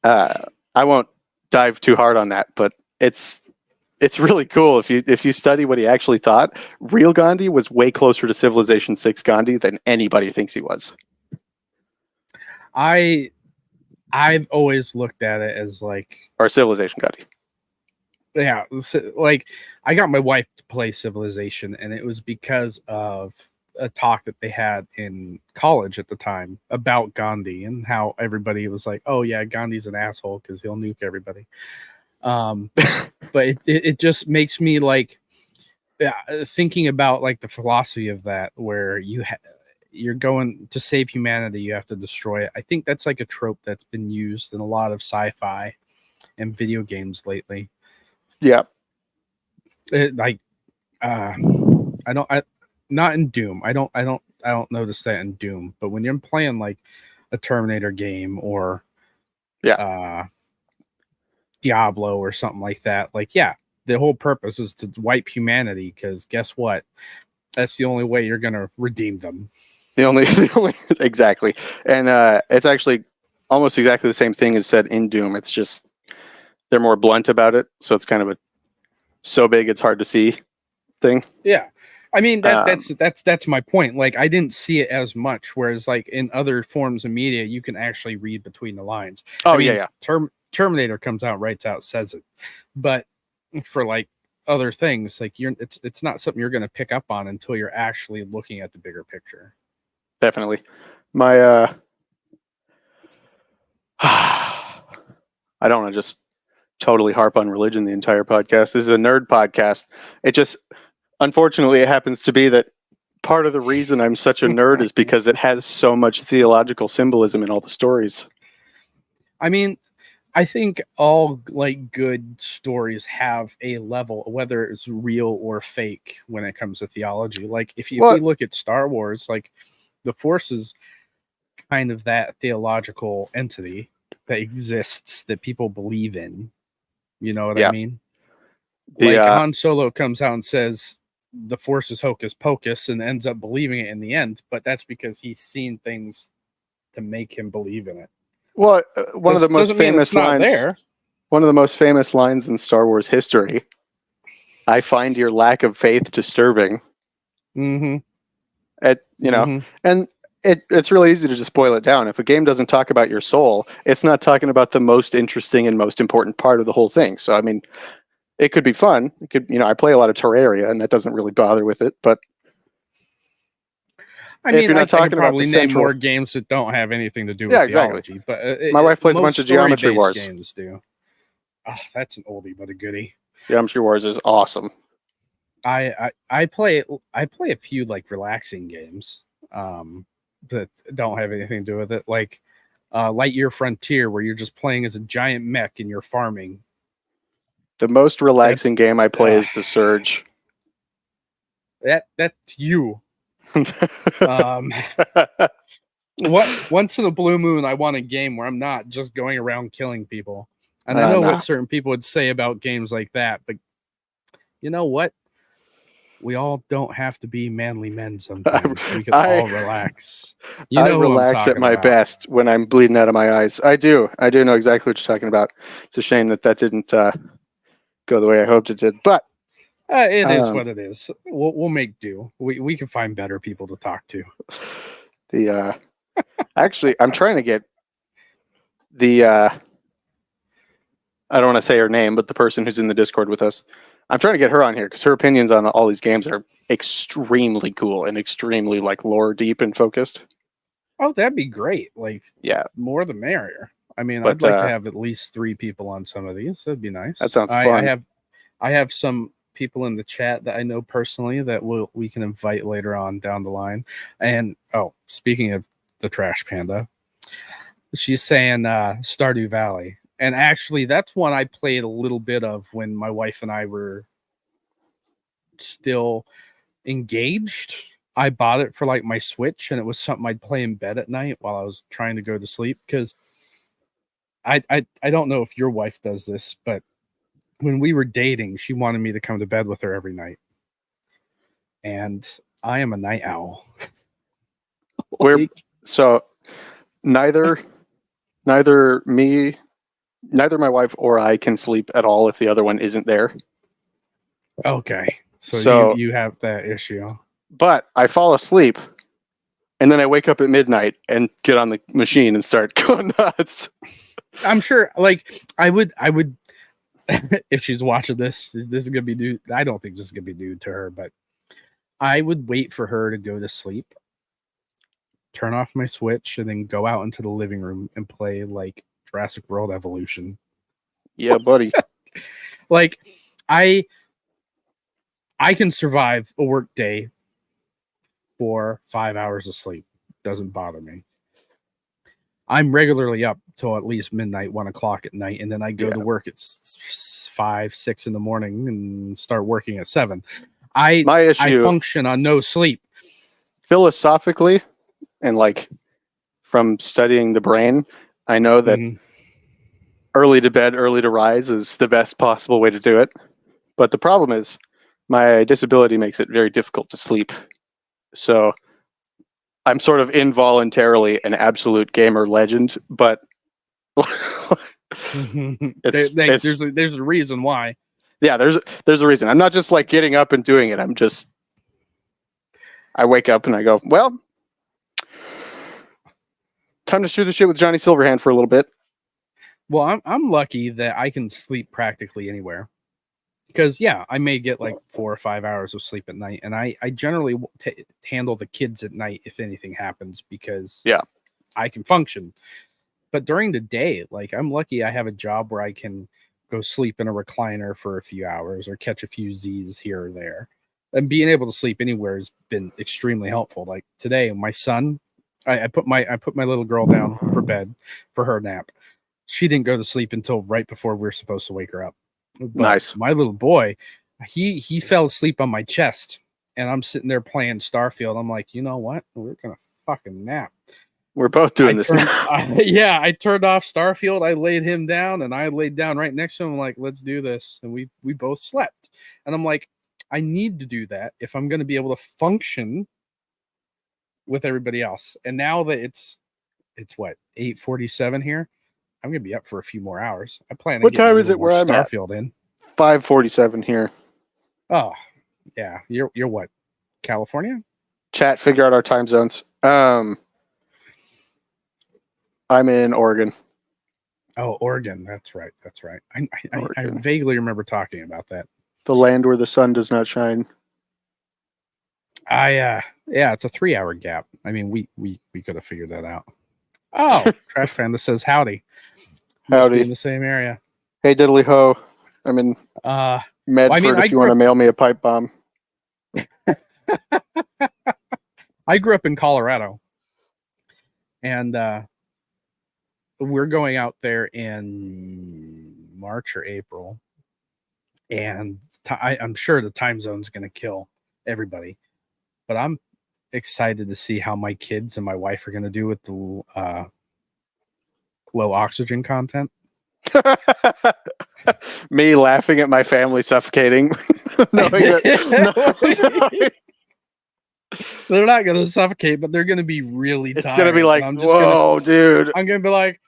I won't dive too hard on that, but it's really cool if you study what he actually thought. Real Gandhi was way closer to Civilization 6 Gandhi than anybody thinks he was. I've always looked at it as like, or Civilization Gandhi. Yeah, like I got my wife to play Civilization, and it was because of a talk that they had in college at the time about Gandhi and how everybody was like, "Oh yeah, Gandhi's an asshole because he'll nuke everybody." But it just makes me like thinking about like the philosophy of that, where you're going to save humanity, you have to destroy it. I think that's like a trope that's been used in a lot of sci-fi and video games lately. Yeah. Like I don't I not in Doom. I don't notice that in Doom, but when you're playing like a Terminator game or Diablo or something like that, like the whole purpose is to wipe humanity, because guess what? That's the only way you're gonna redeem them. The only exactly. And it's actually almost exactly the same thing as said in Doom. It's just they're more blunt about it, so it's kind of a so big it's hard to see thing. Yeah. I mean that's my point. Like I didn't see it as much, whereas like in other forms of media you can actually read between the lines. Oh, I mean, yeah. Terminator comes out, writes out, says it. But for like other things, like it's not something you're going to pick up on until you're actually looking at the bigger picture. Definitely. My I don't want to just totally harp on religion the entire podcast. This is a nerd podcast. It just, unfortunately, it happens to be that part of the reason I'm such a nerd is because it has so much theological symbolism in all the stories. I mean, I think all like good stories have a level, whether it's real or fake, when it comes to theology. Like if we look at Star Wars, like the Force is kind of that theological entity that exists that people believe in. You know what I mean? Like Han Solo comes out and says the Force is hocus pocus and ends up believing it in the end, but that's because he's seen things to make him believe in it. Well, one of the most famous lines. One of the most famous lines in Star Wars history. I find your lack of faith disturbing. Mm-hmm. And it's really easy to just boil it down. If a game doesn't talk about your soul, it's not talking about the most interesting and most important part of the whole thing. So, I mean, it could be fun. It could, I play a lot of Terraria, and that doesn't really bother with it. But I mean, I could probably name more games that don't have anything to do with theology. But my wife plays a bunch of Geometry Wars. Games do. Oh, that's an oldie but a goodie. Geometry Wars is awesome. I play a few like relaxing games that don't have anything to do with it, like Lightyear Frontier, where you're just playing as a giant mech and you're farming. The most relaxing game I play is The Surge. That's you. Once in a blue moon, I want a game where I'm not just going around killing people. And I know what certain people would say about games like that, but you know what? We all don't have to be manly men sometimes. We can all relax. I relax at my best when I'm bleeding out of my eyes. I do know exactly what you're talking about. It's a shame that didn't go the way I hoped it did, but it is what it is. We'll make do. We can find better people to talk to. Actually, I'm trying to get I don't want to say her name, but the person who's in the Discord with us. I'm trying to get her on here because her opinions on all these games are extremely cool and extremely like lore deep and focused. Oh, that'd be great. Like, more the merrier. I mean, I'd like to have at least 3 people on some of these. That'd be nice. That sounds fun. I have some people in the chat that I know personally that we can invite later on down the line. And speaking of the Trash Panda, she's saying Stardew Valley. And actually, that's one I played a little bit of when my wife and I were still engaged. I bought it for like my Switch, and it was something I'd play in bed at night while I was trying to go to sleep. Because I don't know if your wife does this, but when we were dating, she wanted me to come to bed with her every night. And I am a night owl. So neither my wife or I can sleep at all if the other one isn't there. Okay. So you have that issue. But I fall asleep and then I wake up at midnight and get on the machine and start going nuts. I'm sure like I would if she's watching this is gonna be new. I don't think this is gonna be new to her, but I would wait for her to go to sleep, turn off my Switch, and then go out into the living room and play like Jurassic World Evolution. Yeah, buddy. Like I can survive a work day for 5 hours of sleep. Doesn't bother me. I'm regularly up till at least midnight, 1 o'clock at night, and then I go to work at 5, 6 in the morning and start working at 7. I function on no sleep. Philosophically, and like from studying the brain, I know that early to bed, early to rise is the best possible way to do it. But the problem is my disability makes it very difficult to sleep. So I'm sort of involuntarily an absolute gamer legend, but there's a reason why. Yeah, there's a reason. I'm not just like getting up and doing it. I wake up and I go, well, time to shoot the shit with Johnny Silverhand for a little bit. Well, I'm lucky that I can sleep practically anywhere. Because, I may get like 4 or 5 hours of sleep at night. And I generally handle the kids at night if anything happens because I can function. But during the day, like I'm lucky I have a job where I can go sleep in a recliner for a few hours or catch a few Z's here or there. And being able to sleep anywhere has been extremely helpful. Like today, my son, I put my little girl down for bed for her nap. She didn't go to sleep until right before we were supposed to wake her up. But nice. My little boy, he fell asleep on my chest, and I'm sitting there playing Starfield. I'm like, you know what? We're gonna fucking nap. We're both doing this now. I turned off Starfield. I laid him down, and I laid down right next to him. I'm like, let's do this, and we both slept. And I'm like, I need to do that if I'm going to be able to function with everybody else. And now that it's what 8:47 here. I'm gonna be up for a few more hours. I plan. What time is it where I'm at? Starfield in 5:47 here. Oh, yeah. You're what? California? Chat, figure out our time zones. I'm in Oregon. Oh, Oregon. That's right. I vaguely remember talking about that. The land where the sun does not shine. It's a 3-hour gap. I mean, we could have figured that out. Oh, Trash Panda says howdy. Must be in the same area. Hey, diddly ho. I'm in Medford if you want to mail me a pipe bomb. I grew up in Colorado. And we're going out there in March or April. And I'm sure the time zone's going to kill everybody. But I'm excited to see how my kids and my wife are going to do with the low oxygen content. Me laughing at my family suffocating. Knowing that, they're not going to suffocate, but they're going to be really tired. It's going to be like, whoa, dude. I'm going to be like,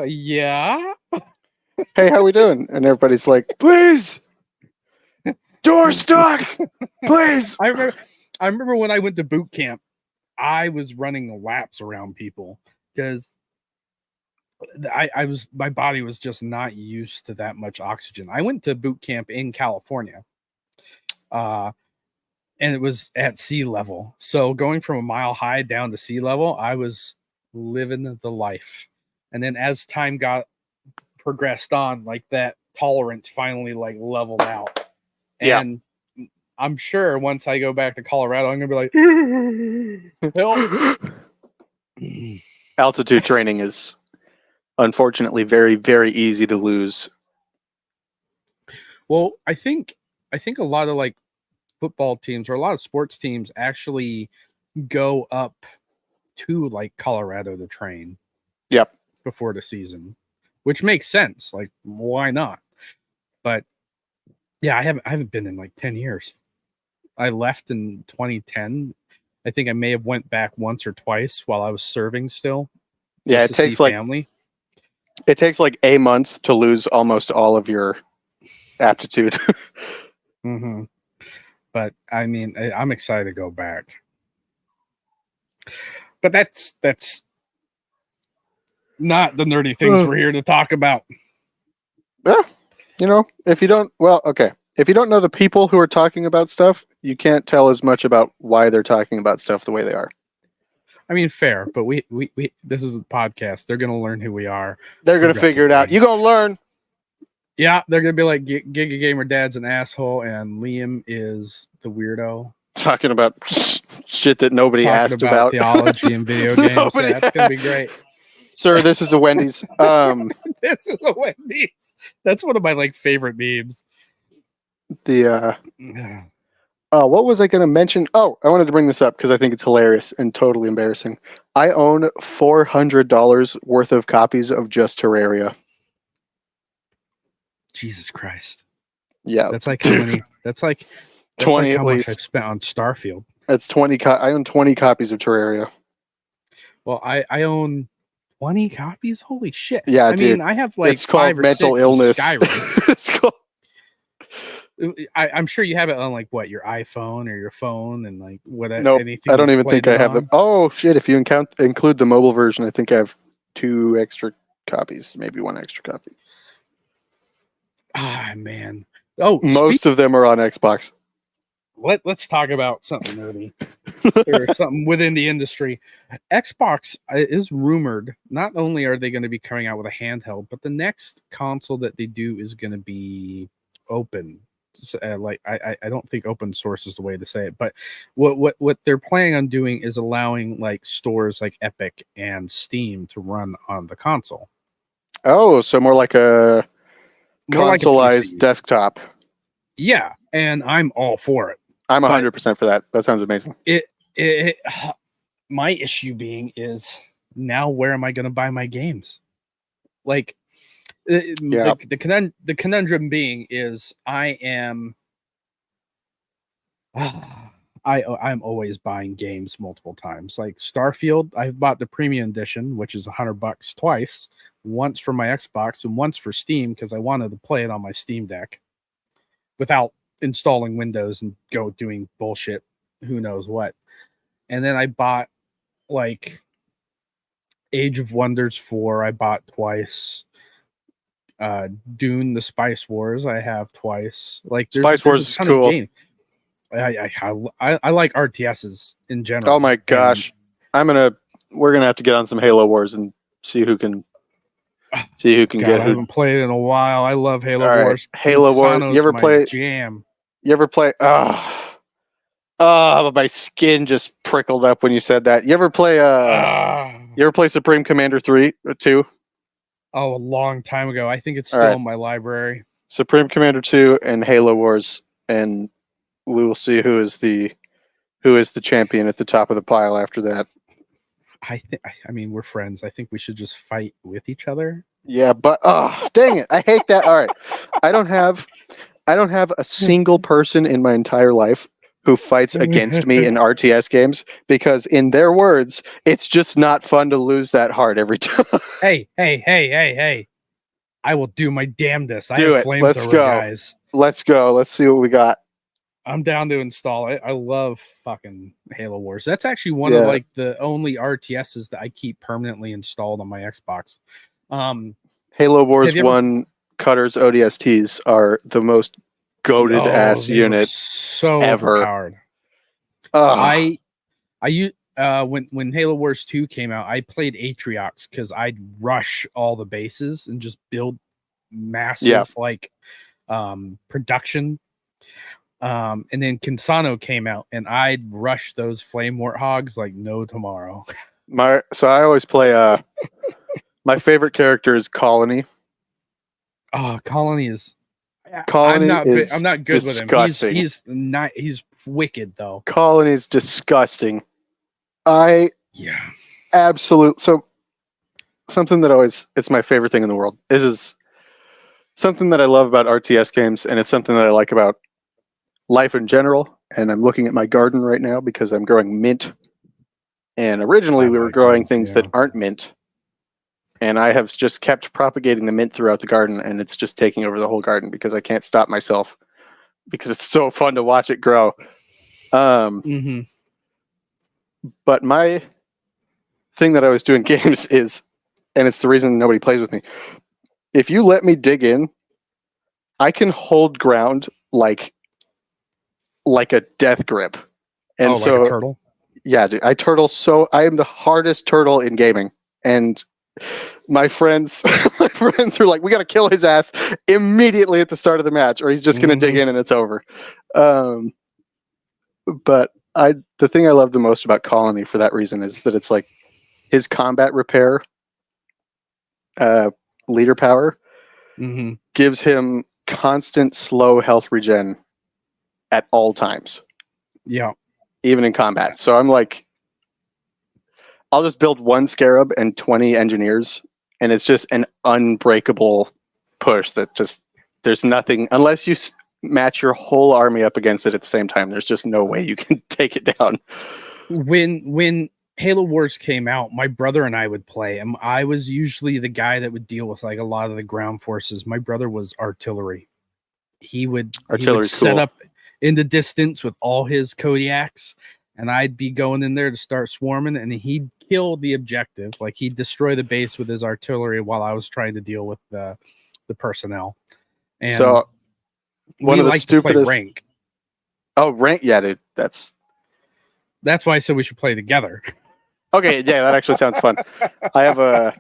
yeah. Hey, how we doing? And everybody's like, please. Door stuck. Please. I remember when I went to boot camp, I was running laps around people because my body was just not used to that much oxygen. I went to boot camp in California, and it was at sea level. So going from a mile high down to sea level, I was living the life. And then as time progressed on, like that tolerance finally like leveled out. And I'm sure once I go back to Colorado, I'm gonna be like, help. Altitude training is unfortunately very, very easy to lose. Well, I think a lot of like football teams or a lot of sports teams actually go up to like Colorado to train. Yep. Before the season, which makes sense. Like, why not? But yeah, I haven't been in like 10 years. I left in 2010. I think I may have went back once or twice while I was serving still. Yeah, it takes like family. It takes like a month to lose almost all of your aptitude. Mm-hmm. But I mean, I'm excited to go back. But that's not the nerdy things we're here to talk about. Yeah. You know, if you don't, well, okay. If you don't know the people who are talking about stuff, you can't tell as much about why they're talking about stuff the way they are. I mean, fair, but we this is a podcast. They're gonna learn who we are. They're gonna figure it out. You gonna learn. Yeah, they're gonna be like, GigaGamerDad's an asshole, and Liam is the weirdo Talking about shit that nobody asked about. theology and video games. Yeah, it's gonna be great. Sir, this is a Wendy's. This is a Wendy's. That's one of my like favorite memes. What was I going to mention? Oh, I wanted to bring this up because I think it's hilarious and totally embarrassing. I own $400 worth of copies of just Terraria. Jesus Christ. Yeah, that's like how many. That's 20 like at how least. much I've spent on Starfield. That's 20. I own 20 copies of Terraria. Well, I own 20 copies. Holy shit! Yeah, I dude, mean, I have like it's called 5 or mental 6 illness. of Skyrim. It's called. I'm sure you have it on like what, your iPhone or your phone, and like what? Nope, anything I don't even think I have them. Oh shit! If you include the mobile version, I think I have 2 extra copies, maybe 1 extra copy. Ah, man. Oh, most of them are on Xbox. Let's talk about something nerdy or something within the industry. Xbox is rumored. Not only are they going to be coming out with a handheld, but the next console that they do is going to be open. Like I don't think open source is the way to say it, but what they're planning on doing is allowing like stores like Epic and Steam to run on the console. Oh, so more like a consoleized desktop. Yeah, and I'm all for it. I'm 100% for that. That sounds amazing. My issue being is now where am I going to buy my games? Like, the conundrum being is I'm always buying games multiple times. Like Starfield, I've bought the premium edition, which is $100 twice, once for my Xbox and once for Steam because I wanted to play it on my Steam Deck without installing Windows and go doing bullshit, who knows what. And then I bought like Age of Wonders 4, I bought twice. Dune: The Spice Wars, I have twice. Like Spice Wars is cool. I like RTSs in general. Oh my gosh, we're gonna have to get on some Halo Wars and see who can get. I haven't played in a while. I love Halo Wars. Halo Wars. You ever play Jam? You ever play? My skin just prickled up when you said that. You ever play? You ever play Supreme Commander 3 or 2? Oh, a long time ago. I think it's still in my library. Supreme Commander 2 and Halo Wars, and we will see who is the champion at the top of the pile after that. I mean, we're friends. I think we should just fight with each other. Yeah, but dang it. I hate that. All right. I don't have a single person in my entire life who fights against me in RTS games because in their words, it's just not fun to lose that hard every time. Hey. I will do my damnedest. Do it. Let's go. Guys. Let's go. Let's see what we got. I'm down to install it. I love fucking Halo Wars. That's actually one of like the only RTSs that I keep permanently installed on my Xbox. Halo Wars 1 Cutters ODSTs are the most goated ass unit so ever. Powered. When Halo Wars 2 came out, I played Atriox because I'd rush all the bases and just build massive production. And then Kinsano came out and I'd rush those flame warthogs like no tomorrow. So I always play my favorite character is Colony. Colony is I'm not good disgusting. With him. He's wicked though. Colony is disgusting. Absolute. So something that it's my favorite thing in the world. This is something that I love about RTS games, and it's something that I like about life in general. And I'm looking at my garden right now because I'm growing mint. And originally we were growing things that aren't mint. And I have just kept propagating the mint throughout the garden, and it's just taking over the whole garden because I can't stop myself because it's so fun to watch it grow. But my thing that I was doing games is, and it's the reason nobody plays with me, if you let me dig in I can hold ground like a death grip. And like a turtle. Yeah, dude, I am the hardest turtle in gaming. And my friends are like, we got to kill his ass immediately at the start of the match, or he's just going to dig in and it's over. But the thing I love the most about Colony for that reason is that it's like his combat repair, leader power, gives him constant slow health regen at all times. Yeah. Even in combat. So I'm like, I'll just build one Scarab and 20 engineers, and it's just an unbreakable push that just, there's nothing, unless you match your whole army up against it at the same time, there's just no way you can take it down. When Halo Wars came out, my brother and I would play, and I was usually the guy that would deal with like a lot of the ground forces. My brother was artillery. He would set up in the distance with all his Kodiaks, and I'd be going in there to start swarming, and he'd kill the objective. Like, he'd destroy the base with his artillery while I was trying to deal with the personnel. And so one of the stupidest rank. Oh, rank, yeah, dude. That's why I said we should play together. Okay, yeah, that actually sounds fun. I have a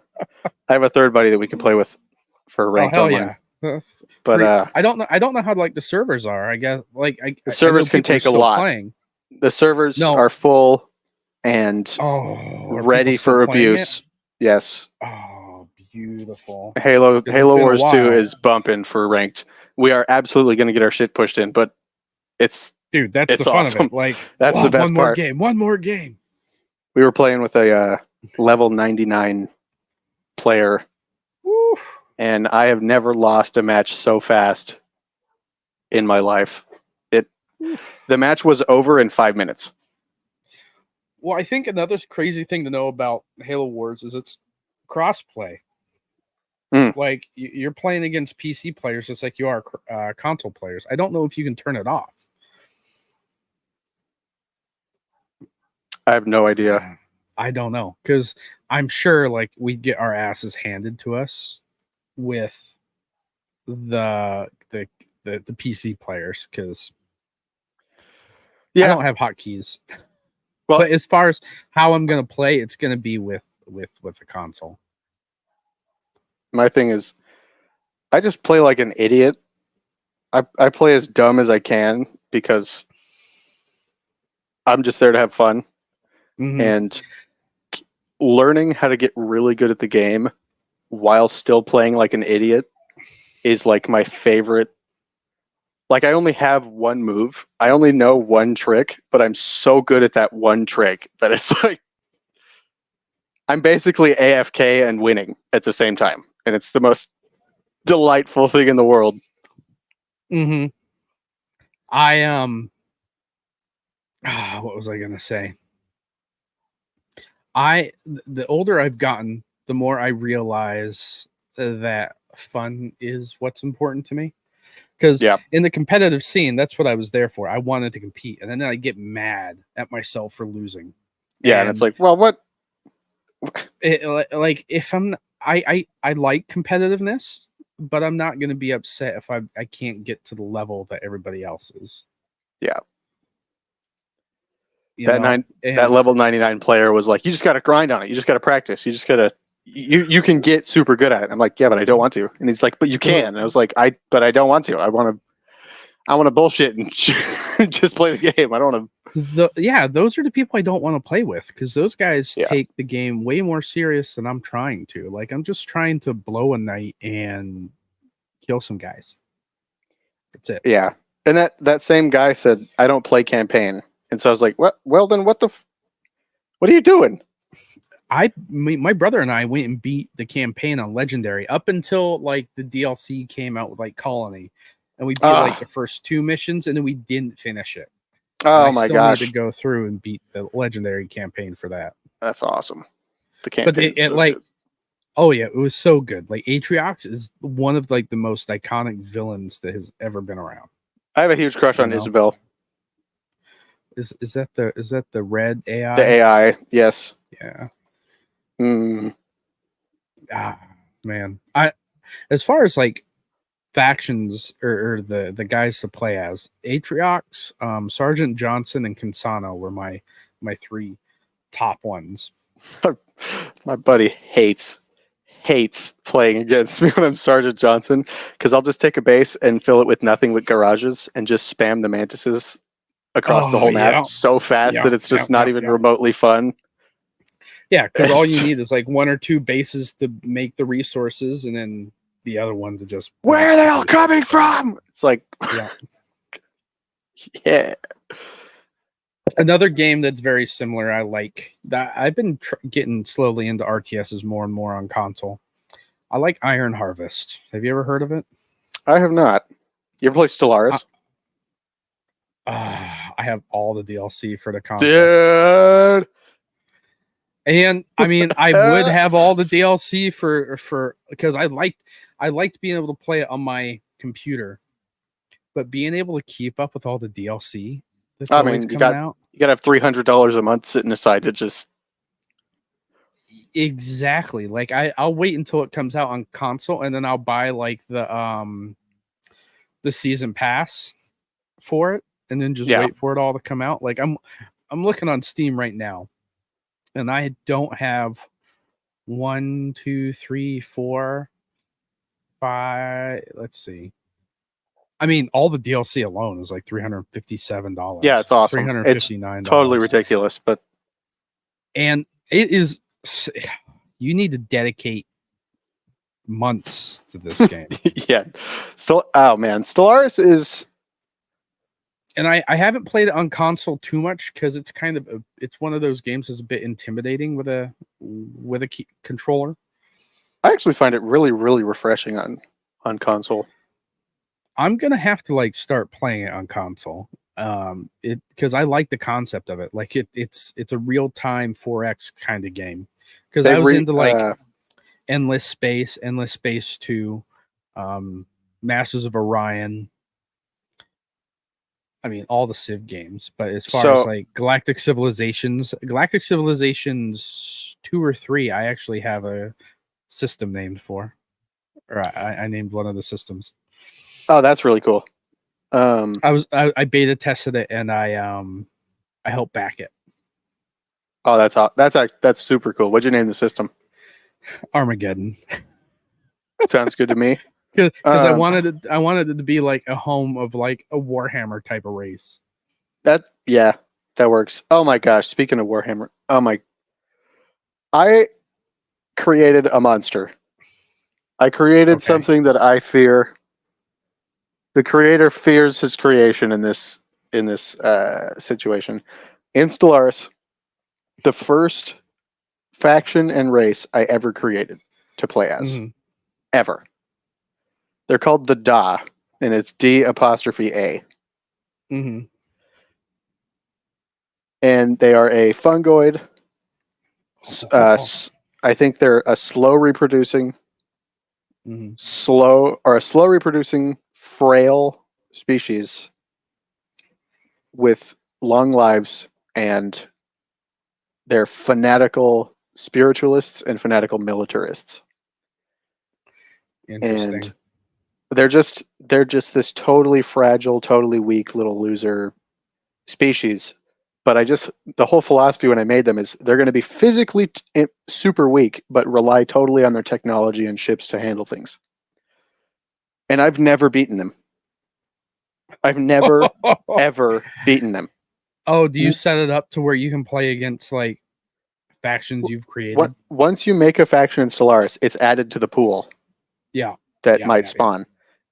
third buddy that we can play with for ranked online. Yeah. But I don't know how like the servers are. I guess the servers can take a lot. Playing. The servers are full and ready for abuse. Yes. Oh, beautiful. Halo Wars 2 is bumping for ranked. We are absolutely going to get our shit pushed in, but it's that's the fun of it. Like, that's the best part. One more game. We were playing with a level 99 player. Woo. And I have never lost a match so fast in my life. The match was over in 5 minutes. Well, I think another crazy thing to know about Halo Wars is it's cross-play. Like, you're playing against PC players just like you are console players. I don't know if you can turn it off. I have no idea. I don't know, because I'm sure like we get our asses handed to us with the PC players, because I don't have hotkeys. Well, but as far as how I'm gonna play, it's gonna be with the console. My thing is, I just play like an idiot. I play as dumb as I can because I'm just there to have fun. And learning how to get really good at the game while still playing like an idiot is like my favorite. Like, I only have one move. I only know one trick, but I'm so good at that one trick that it's like I'm basically AFK and winning at the same time. And it's the most delightful thing in the world. What was I gonna say? The older I've gotten, the more I realize that fun is what's important to me. Because in the competitive scene, that's what I was there for. I wanted to compete, and then I get mad at myself for losing. Yeah, and it's like, well, what? Like, if I like competitiveness, but I'm not going to be upset if I can't get to the level that everybody else is. Yeah. That level 99 player was like, you just got to grind on it. You just got to practice. You just got to, you can get super good at it. I'm like, yeah, but I don't want to. And he's like, but you can. And I was like, but I don't want to. I want to bullshit and just play the game. I don't want to. Those are the people I don't want to play with, because those guys take the game way more serious than I'm trying to. Like, I'm just trying to blow a night and kill some guys. That's it. Yeah. And that same guy said, I don't play campaign. And so I was like, what? Well, then what are you doing? My brother and I went and beat the campaign on Legendary up until like the DLC came out with like Colony, and we beat like the first 2 missions, and then we didn't finish it. Oh my gosh! Wanted to go through and beat the Legendary campaign for that. That's awesome. The campaign, but good. Oh yeah, it was so good. Like, Atriox is one of like the most iconic villains that has ever been around. I have a huge crush on Isabel. Is that the red AI? The AI, yes. Yeah. Man, as far as like factions or the guys to play as. Atriox, Sergeant Johnson, and Consano were my 3 top ones. My buddy hates playing against me when I'm Sergeant Johnson, because I'll just take a base and fill it with nothing but garages and just spam the mantises across the whole map so fast that it's just not even remotely fun. Yeah, because all you need is like 1 or 2 bases to make the resources, and then the other one to just where are they all coming from? It's like yeah. Another game that's very similar. I like that. I've been getting slowly into RTSs more and more on console. I like Iron Harvest. Have you ever heard of it? I have not. You ever play Stellaris? I have all the DLC for the console. Dude. And I mean, I would have all the DLC for because I liked being able to play it on my computer, but being able to keep up with all the DLC that's always coming out. You gotta have $300 a month sitting aside to just exactly like I'll wait until it comes out on console, and then I'll buy like the season pass for it, and then just wait for it all to come out. Like I'm looking on Steam right now, and I don't have 1, 2, 3, 4, 5. Let's see. I mean, all the DLC alone is like $357. Yeah, it's awesome. $359. It's totally ridiculous, and it is. You need to dedicate months to this game. Yeah. Stellaris is. And I haven't played it on console too much because it's kind of it's one of those games that's a bit intimidating with a controller. I actually find it really, really refreshing on console. I'm gonna have to like start playing it on console. Because I like the concept of it. Like it's a real time 4X kind of game. Because I was into like Endless Space 2, Masters of Orion. I mean, all the Civ games, but as far as like Galactic Civilizations 2 or 3, I actually have a system named for, or I named one of the systems. Oh, that's really cool. I beta tested it, and I helped back it. Oh, that's super cool. What'd you name the system? Armageddon. Sounds good to me. Because I wanted it to be like a home of like a Warhammer type of race. That works. Oh my gosh! Speaking of Warhammer, I created a monster. I created something that I fear. The creator fears his creation in this situation. In Stellaris, the first faction and race I ever created to play as, ever. They're called the Da, and it's D''A. Mm-hmm. And they are a fungoid. I think they're a slow reproducing, frail species with long lives, and they're fanatical spiritualists and fanatical militarists. Interesting. And they're just this totally fragile, totally weak little loser species. But the whole philosophy when I made them is they're going to be physically super weak, but rely totally on their technology and ships to handle things. And I've never beaten them. I've never, ever beaten them. Oh, do you set it up to where you can play against like factions you've created? Once you make a faction in Stellaris, it's added to the pool. Yeah. That might spawn. Yeah.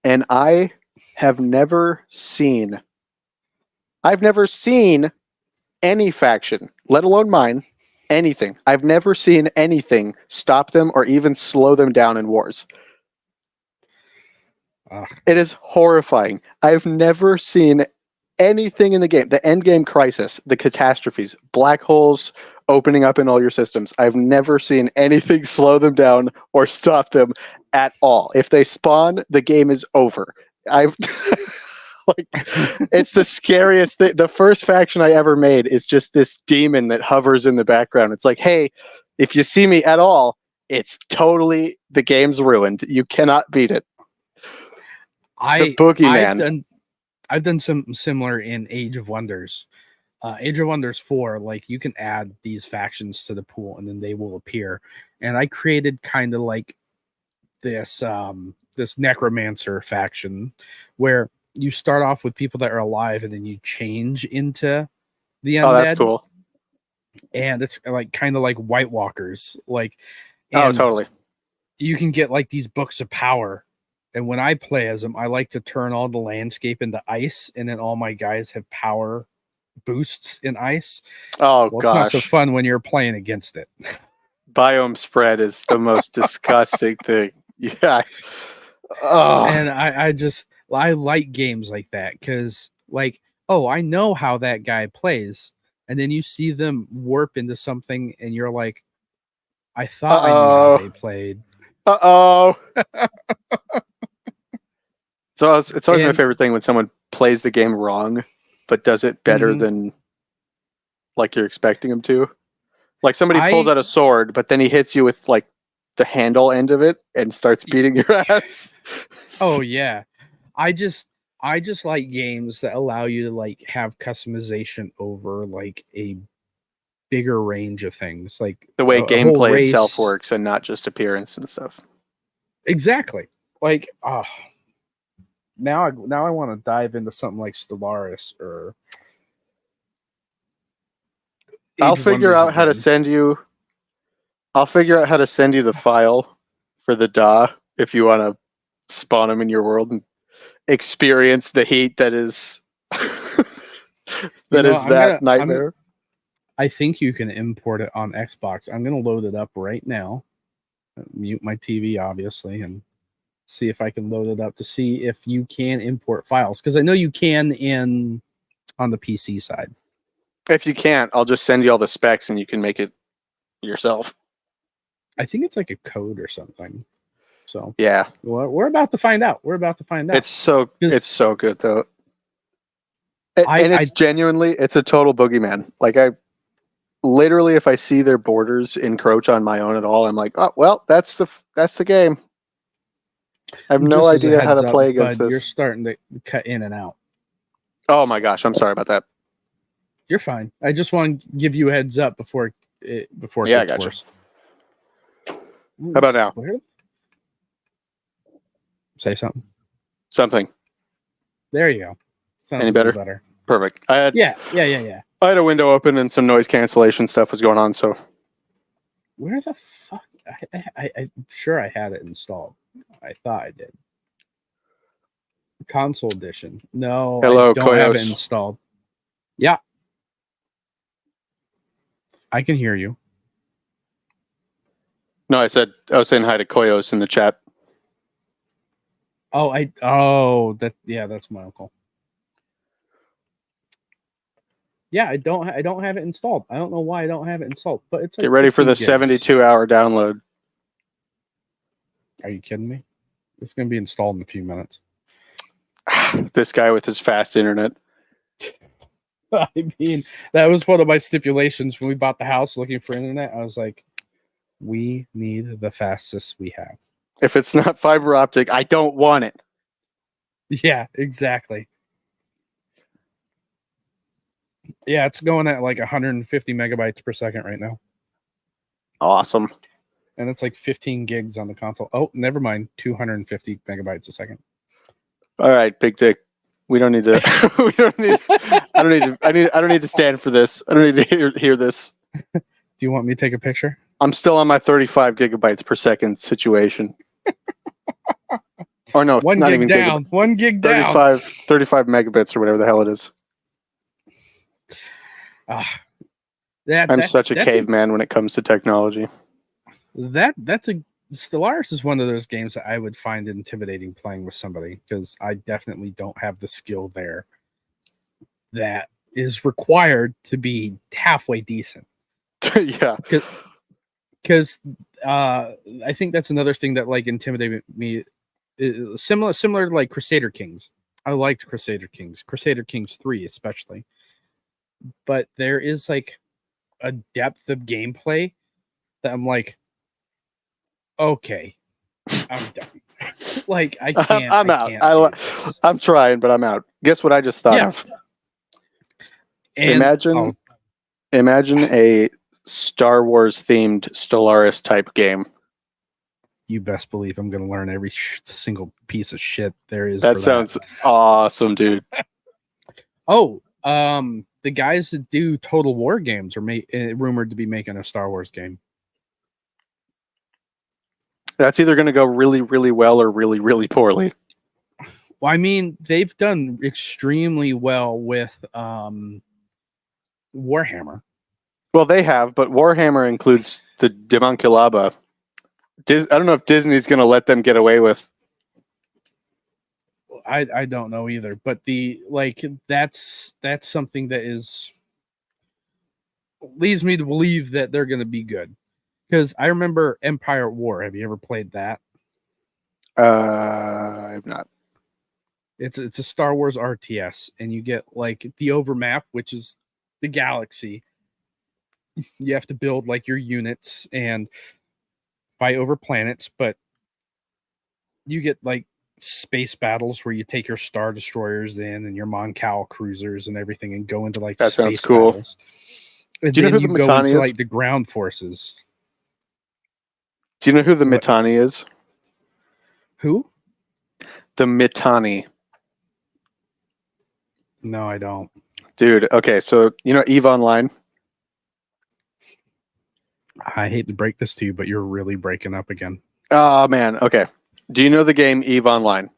And I have never seen any faction, let alone mine, anything. I've never seen anything stop them or even slow them down in wars. It is horrifying. I've never seen anything in the game. The end game crisis, the catastrophes, black holes opening up in all your systems. I've never seen anything slow them down or stop them at all. If they spawn, the game is over. It's the scariest thing. The first faction I ever made is just this demon that hovers in the background. It's like, hey, if you see me at all, it's totally, the game's ruined. You cannot beat it. The boogeyman. I've done something similar in Age of Wonders. Age of Wonders 4, like you can add these factions to the pool and then they will appear. And I created kind of like this this necromancer faction where you start off with people that are alive and then you change into the undead. Oh, that's cool. And it's like kind of like White Walkers. Like, oh, totally. You can get like these books of power. And when I play as them, I like to turn all the landscape into ice, and then all my guys have power boosts in ice. Oh, well, gosh. It's not so fun when you're playing against it. Biome spread is the most disgusting thing. Yeah. Oh. And I like games like that because, like, oh, I know how that guy plays. And then you see them warp into something, and you're like, I thought I knew how they played. So it's always my favorite thing when someone plays the game wrong, but does it better than like you're expecting them to. Like somebody pulls out a sword, but then he hits you with like the handle end of it and starts beating your ass. Oh yeah. I just like games that allow you to like have customization over like a bigger range of things, like the way gameplay itself works and not just appearance and stuff. Exactly. Like now I want to dive into something like Stellaris or I'll figure out how to send you the file for the DAW if you want to spawn them in your world and experience the heat that is that nightmare. I think you can import it on Xbox. I'm going to load it up right now. Mute my TV, obviously, and see if I can load it up to see if you can import files. Because I know you can on the PC side. If you can't, I'll just send you all the specs and you can make it yourself. I think it's like a code or something. So yeah, we're about to find out. It's so good though. It's genuinely, it's a total boogeyman. Like I literally, if I see their borders encroach on my own at all, I'm like, oh well, that's the game. I have no idea how to play against this. You're starting to cut in and out. Oh my gosh, I'm sorry about that. You're fine. I just want to give you a heads up before it gets worse. How about now? Say something. Something. There you go. Sounds any better? Perfect. Yeah. I had a window open and some noise cancellation stuff was going on. So where the fuck? I'm sure I had it installed. I thought I did. Console edition. No, hello, I don't have it installed. Yeah. I can hear you. No, I was saying hi to Koyos in the chat. That's my uncle. Yeah, I don't have it installed. I don't know why I don't have it installed, but it's like get ready for the 72-hour download. Are you kidding me? It's going to be installed in a few minutes. This guy with his fast internet. I mean, that was one of my stipulations when we bought the house looking for internet. I was like, we need the fastest we have. If it's not fiber optic, I don't want it. Yeah, exactly. Yeah, it's going at like 150 megabytes per second right now. Awesome. And it's like 15 gigs on the console. Oh, never mind. 250 megabytes a second. All right, big dick. We don't need to. We don't need. I don't need to stand for this. I don't need to hear this. Do you want me to take a picture? I'm still on my 35 gigabytes per second situation. Or no, one not gig even down. 1 gig 35, down. 35 megabits or whatever the hell it is. I'm such a caveman when it comes to technology. Stellaris is one of those games that I would find intimidating playing with somebody because I definitely don't have the skill there that is required to be halfway decent. Yeah. Because I think that's another thing that like intimidated me. Similar to like Crusader Kings. I liked Crusader Kings 3 especially. But there is like a depth of gameplay that I'm like, okay, I'm done. Like I can't. I'm I out. can't do this. I'm trying, but I'm out. Guess what I just thought Yeah. of? And Imagine a Star Wars themed Stellaris type game. you best believe I'm going to learn every single piece of shit there is. That sounds awesome, dude. Oh, the guys that do Total War games are rumored to be making a Star Wars game. That's either going to go really, really well or really, really poorly. Well, I mean, they've done extremely well with Warhammer. Well, they have, but Warhammer includes the Demonculaba. I don't know if Disney's going to let them get away with. I don't know either, but that's something that leads me to believe that they're going to be good. Because I remember Empire at War. Have you ever played that? I've not. It's a Star Wars RTS, and you get like the overmap, which is the galaxy. You have to build like your units and fight over planets, but you get like space battles where you take your Star Destroyers in and your Mon Cal cruisers and everything and go into like That space sounds cool. battles. And Do you know then who the you go Mittani into is? like the ground forces. Do you know who the What? Mittani is? Who? The Mittani. No, I don't. Dude, okay, so you know EVE Online? I hate to break this to you, but you're really breaking up again. Oh, man, okay. Do you know the game EVE Online?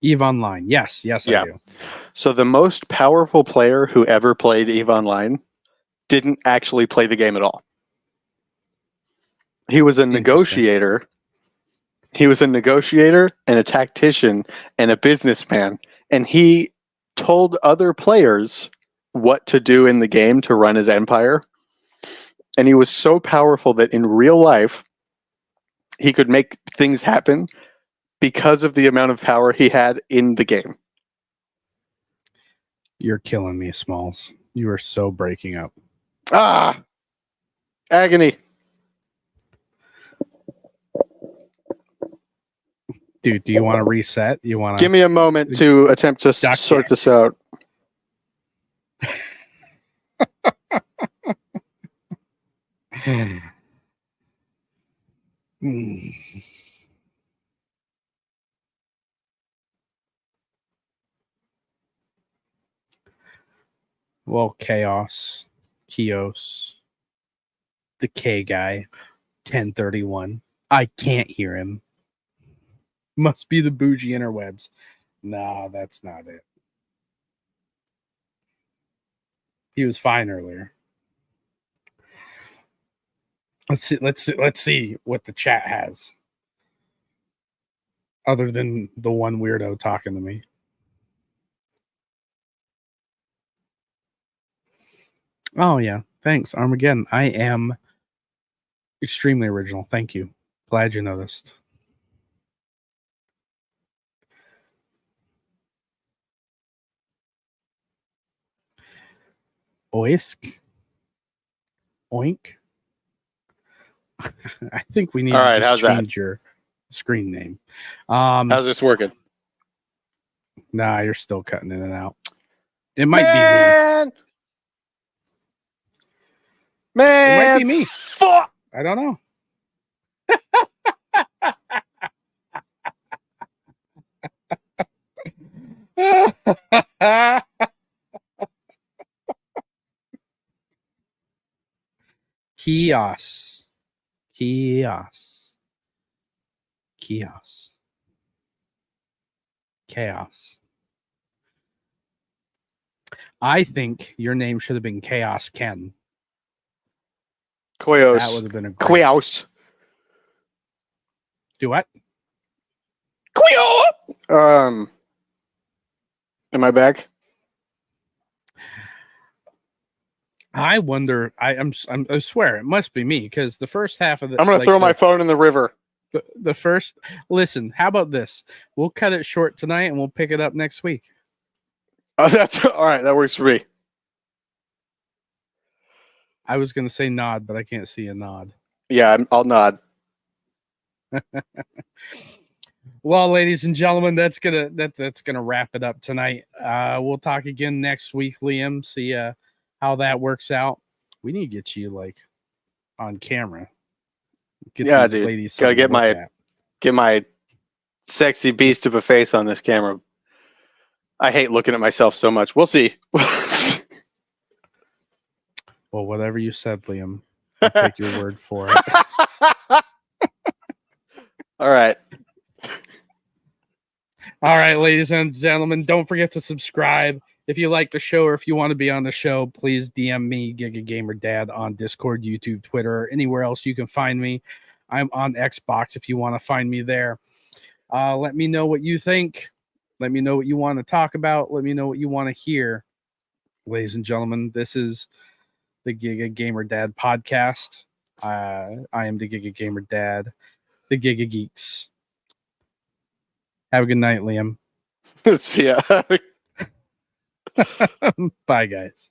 EVE Online. Yes, Yeah. I do. So the most powerful player who ever played EVE Online didn't actually play the game at all. He was a negotiator. He was a negotiator and a tactician and a businessman. And he told other players what to do in the game to run his empire. And he was so powerful that in real life, he could make things happen because of the amount of power he had in the game. You're killing me, Smalls. You are so breaking up. Ah! Agony. Dude, do you want to reset? You want to give me a moment to attempt to sort this out? Well, Chaos, the K guy, 1031. I can't hear him. Must be the bougie interwebs. Nah, that's not it. He was fine earlier. Let's see what the chat has. Other than the one weirdo talking to me. Oh yeah. Thanks, Armageddon. I am extremely original. Thank you. Glad you noticed. Oisk. Oink. I think we need to just change your screen name. How's this working? Nah, you're still cutting in and out. It might be me. Man, it might be me. Fuck. I don't know. Chaos. I think your name should have been Chaos Ken. Koyos. That would have been a great. Koyos. Do what? Koyo. Am I back? I wonder. I swear it must be me because the first half of the. I'm gonna throw my phone in the river. The first. Listen, how about this? We'll cut it short tonight and we'll pick it up next week. Oh, that's all right. That works for me. I was gonna say nod, but I can't see a nod. Yeah, I'll nod. Well, ladies and gentlemen, that's gonna wrap it up tonight. We'll talk again next week, Liam. See how that works out. We need to get you like on camera. Get Yeah, these dude. ladies Gotta something to look at. get my sexy beast of a face on this camera. I hate looking at myself so much. We'll see. Well, whatever you said, Liam, I'll take your word for it. All right. All right, ladies and gentlemen, don't forget to subscribe. If you like the show or if you want to be on the show, please DM me, GigaGamerDad, on Discord, YouTube, Twitter, anywhere else you can find me. I'm on Xbox if you want to find me there. Let me know what you think. Let me know what you want to talk about. Let me know what you want to hear. Ladies and gentlemen, this is the GigaGamerDad podcast. I am the GigaGamerDad, the Giga Geeks. Have a good night, Liam. See ya. Bye, guys.